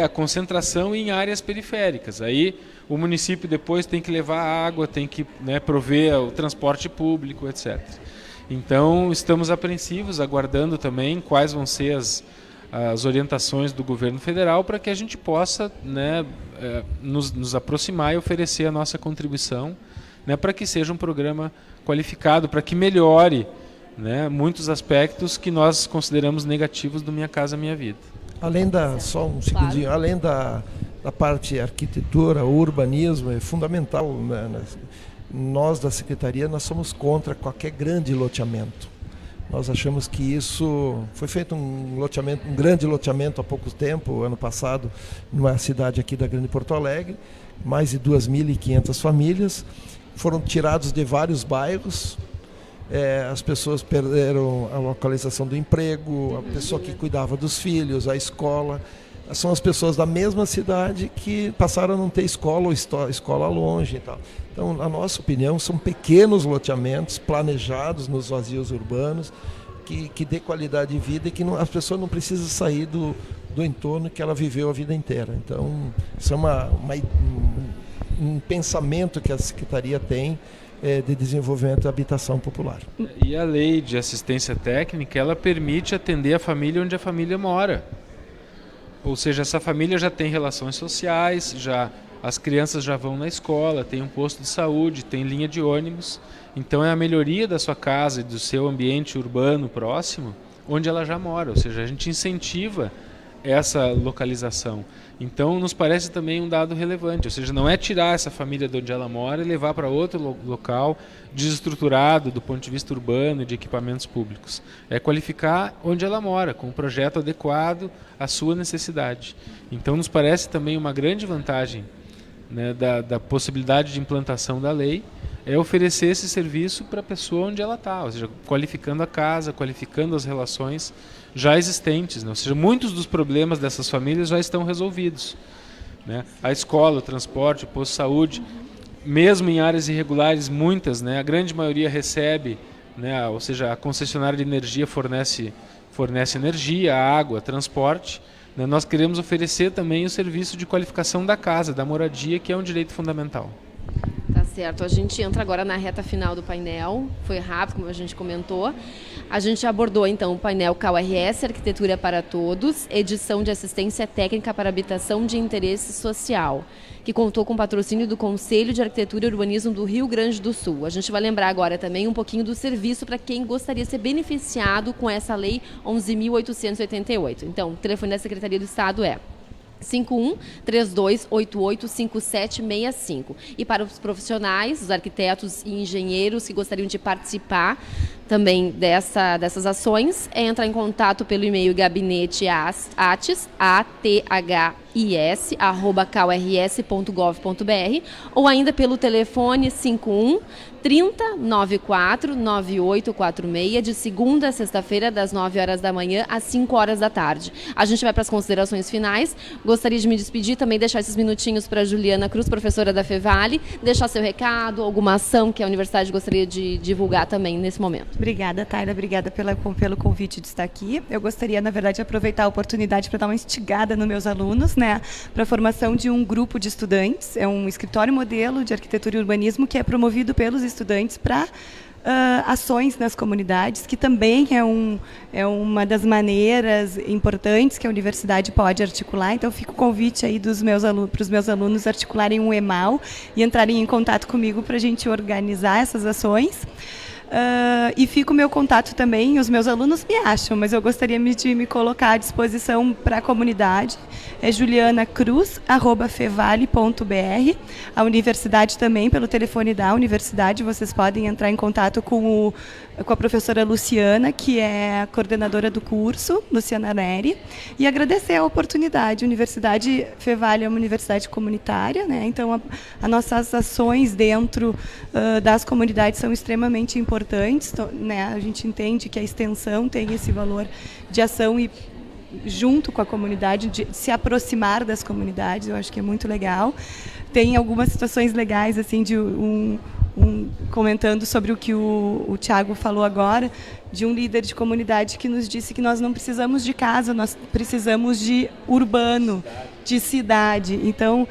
a concentração em áreas periféricas. Aí o município depois tem que levar água, tem que prover o transporte público, etc. Então, estamos apreensivos, aguardando também quais vão ser as orientações do governo federal para que a gente possa nos aproximar e oferecer a nossa contribuição, para que seja um programa qualificado, para que melhore muitos aspectos que nós consideramos negativos do Minha Casa Minha Vida. Além só um segundinho, claro. Além da parte arquitetura, urbanismo, é fundamental, nós da Secretaria, nós somos contra qualquer grande loteamento. Nós achamos que isso foi feito um grande loteamento há pouco tempo, ano passado, numa cidade aqui da Grande Porto Alegre, mais de 2.500 famílias, foram tirados de vários bairros. As pessoas perderam a localização do emprego, a pessoa que cuidava dos filhos, a escola. São as pessoas da mesma cidade que passaram a não ter escola ou escola longe e tal. Então, na nossa opinião, são pequenos loteamentos planejados nos vazios urbanos que dê qualidade de vida e que as pessoas não precisam sair do entorno que ela viveu a vida inteira. Então, isso é um pensamento que a Secretaria tem de desenvolvimento da habitação popular. E a lei de assistência técnica, ela permite atender a família onde a família mora. Ou seja, essa família já tem relações sociais, as crianças já vão na escola, tem um posto de saúde, tem linha de ônibus. Então é a melhoria da sua casa e do seu ambiente urbano próximo, onde ela já mora. Ou seja, a gente incentiva essa localização. Então nos parece também um dado relevante, ou seja, não é tirar essa família de onde ela mora e levar para outro local desestruturado do ponto de vista urbano e de equipamentos públicos. É qualificar onde ela mora, com um projeto adequado à sua necessidade. Então nos parece também uma grande vantagem da possibilidade de implantação da lei, é oferecer esse serviço para a pessoa onde ela está, ou seja, qualificando a casa, qualificando as relações já existentes, né? Ou seja, muitos dos problemas dessas famílias já estão resolvidos, né? A escola, o transporte, o posto de saúde, mesmo em áreas irregulares, muitas, né? A grande maioria recebe, né? Ou seja, a concessionária de energia fornece energia, água, transporte, né? Nós queremos oferecer também o serviço de qualificação da casa, da moradia, que é um direito fundamental. Tá certo, a gente entra agora na reta final do painel, foi rápido, como a gente comentou. A gente abordou então o painel CAU-RS, Arquitetura para Todos, edição de assistência técnica para habitação de interesse social, que contou com patrocínio do Conselho de Arquitetura e Urbanismo do Rio Grande do Sul. A gente vai lembrar agora também um pouquinho do serviço para quem gostaria de ser beneficiado com essa lei 11.888. Então, o telefone da Secretaria do Estado é 51-3288-5765. E para os profissionais, os arquitetos e engenheiros que gostariam de participar também dessas ações, é entrar em contato pelo e-mail gabineteatis@caurs.gov.br ou ainda pelo telefone 51 30 94 9846, de segunda a sexta-feira, das 9 horas da manhã às 5 horas da tarde. A gente vai para as considerações finais. Gostaria de me despedir, também deixar esses minutinhos para a Juliana Cruz, professora da Fevale, deixar seu recado, alguma ação que a universidade gostaria de divulgar também nesse momento. Obrigada, Tayla. Obrigada pelo convite de estar aqui. Eu gostaria, na verdade, de aproveitar a oportunidade para dar uma instigada nos meus alunos, né, para a formação de um grupo de estudantes. É um escritório modelo de arquitetura e urbanismo que é promovido pelos estudantes para ações nas comunidades, que também é uma das maneiras importantes que a universidade pode articular. Então, fica o convite aí para os meus alunos articularem um EMAU e entrarem em contato comigo para a gente organizar essas ações. E fica o meu contato também, os meus alunos me acham, mas eu gostaria de me colocar à disposição para a comunidade. É julianacruz@fevale.br. A universidade também, pelo telefone da universidade, vocês podem entrar em contato com a professora Luciana, que é a coordenadora do curso, Luciana Neri, e agradecer a oportunidade. A Universidade Fevale é uma universidade comunitária, né? Então as nossas ações dentro das comunidades são extremamente importantes, né? A gente entende que a extensão tem esse valor de ação e junto com a comunidade, de se aproximar das comunidades, eu acho que é muito legal. Tem algumas situações legais, assim, de comentando sobre o que o Thiago falou agora, de um líder de comunidade que nos disse que nós não precisamos de casa, nós precisamos de urbano, de cidade. Então,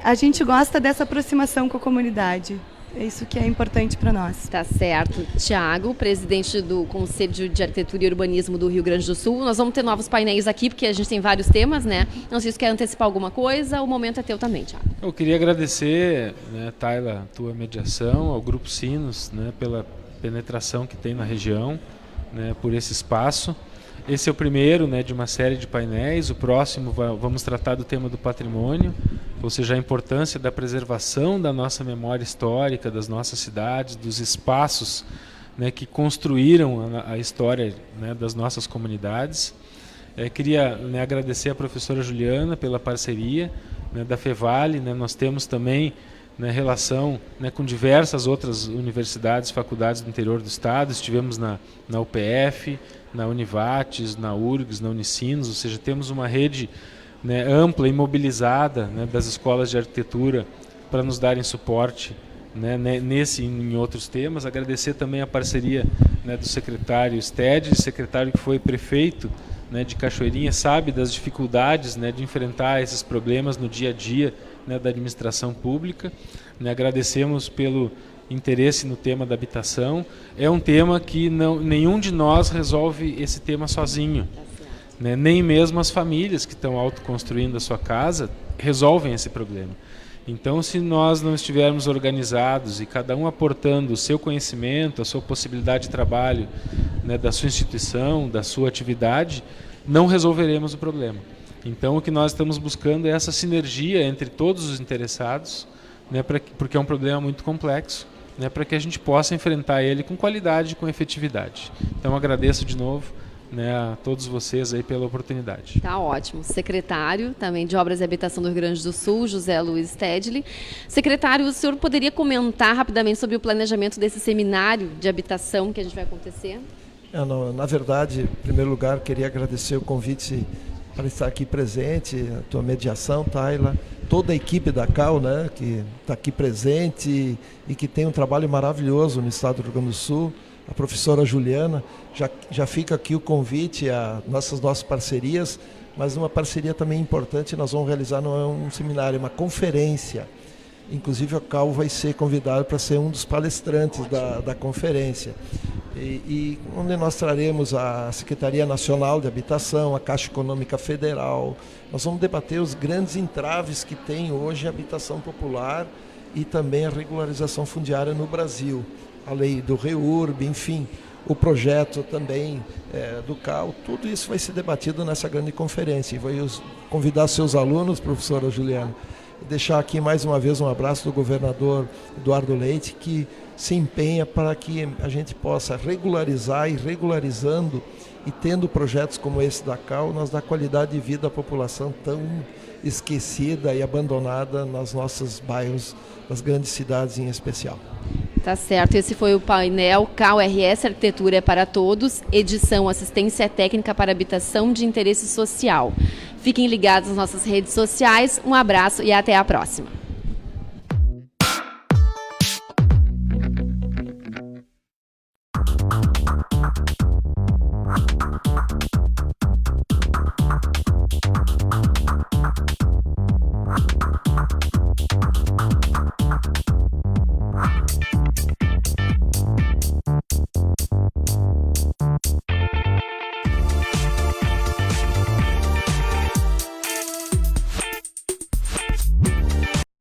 a gente gosta dessa aproximação com a comunidade. É isso que é importante para nós. Tá certo. Thiago, presidente do Conselho de Arquitetura e Urbanismo do Rio Grande do Sul. Nós vamos ter novos painéis aqui, porque a gente tem vários temas, né? Não sei se quer antecipar alguma coisa, o momento é teu também, Thiago. Eu queria agradecer, né, Tayla, tua mediação, ao Grupo Sinos, né, pela penetração que tem na região, né, por esse espaço. Esse é o primeiro, né, de uma série de painéis. O próximo vamos tratar do tema do patrimônio, ou seja, a importância da preservação da nossa memória histórica, das nossas cidades, dos espaços, né, que construíram a história, né, das nossas comunidades. Queria, né, agradecer à professora Juliana pela parceria, né, da Fevale, né. Nós temos também, né, relação, né, com diversas outras universidades, faculdades do interior do estado. Estivemos na UPF, na Univates, na URGS, na Unicinos, ou seja, temos uma rede, né, ampla e mobilizada, né, das escolas de arquitetura para nos darem suporte, né, nesse e em outros temas. Agradecer também a parceria, né, do secretário Sted, secretário que foi prefeito, né, de Cachoeirinha, sabe das dificuldades, né, de enfrentar esses problemas no dia a dia, né, da administração pública. Né, agradecemos pelo interesse no tema da habitação. É um tema que nenhum de nós resolve esse tema sozinho, né? Nem mesmo as famílias que estão autoconstruindo a sua casa resolvem esse problema. Então, se nós não estivermos organizados e cada um aportando o seu conhecimento, a sua possibilidade de trabalho, né, da sua instituição, da sua atividade, não resolveremos o problema. Então, o que nós estamos buscando é essa sinergia entre todos os interessados, né, porque é um problema muito complexo, né, para que a gente possa enfrentar ele com qualidade e com efetividade. Então, agradeço de novo, né, a todos vocês aí pela oportunidade. Tá ótimo. Secretário também de Obras e Habitação do Rio Grande do Sul, José Luiz Tedli. Secretário, o senhor poderia comentar rapidamente sobre o planejamento desse seminário de habitação que a gente vai acontecer? Na verdade, em primeiro lugar, queria agradecer o convite para estar aqui presente, a tua mediação, Tayla, toda a equipe da CAU, né, que está aqui presente e que tem um trabalho maravilhoso no estado do Rio Grande do Sul, a professora Juliana, já fica aqui o convite a nossas parcerias, mas uma parceria também importante, nós vamos realizar não é um seminário, é uma conferência. Inclusive a CAU vai ser convidado para ser um dos palestrantes da conferência. E onde nós traremos a Secretaria Nacional de Habitação, a Caixa Econômica Federal. Nós vamos debater os grandes entraves que tem hoje a habitação popular e também a regularização fundiária no Brasil. A lei do REURB, enfim, o projeto também do CAU, tudo isso vai ser debatido nessa grande conferência. E vou convidar seus alunos, professora Juliana, deixar aqui mais uma vez um abraço do governador Eduardo Leite, que se empenha para que a gente possa regularizar e regularizando e tendo projetos como esse da CAU, nós dá qualidade de vida à população tão esquecida e abandonada nos nossos bairros, das grandes cidades em especial. Tá certo, esse foi o painel CAU-RS Arquitetura é para Todos, edição Assistência Técnica para Habitação de Interesse Social. Fiquem ligados nas nossas redes sociais, um abraço e até a próxima.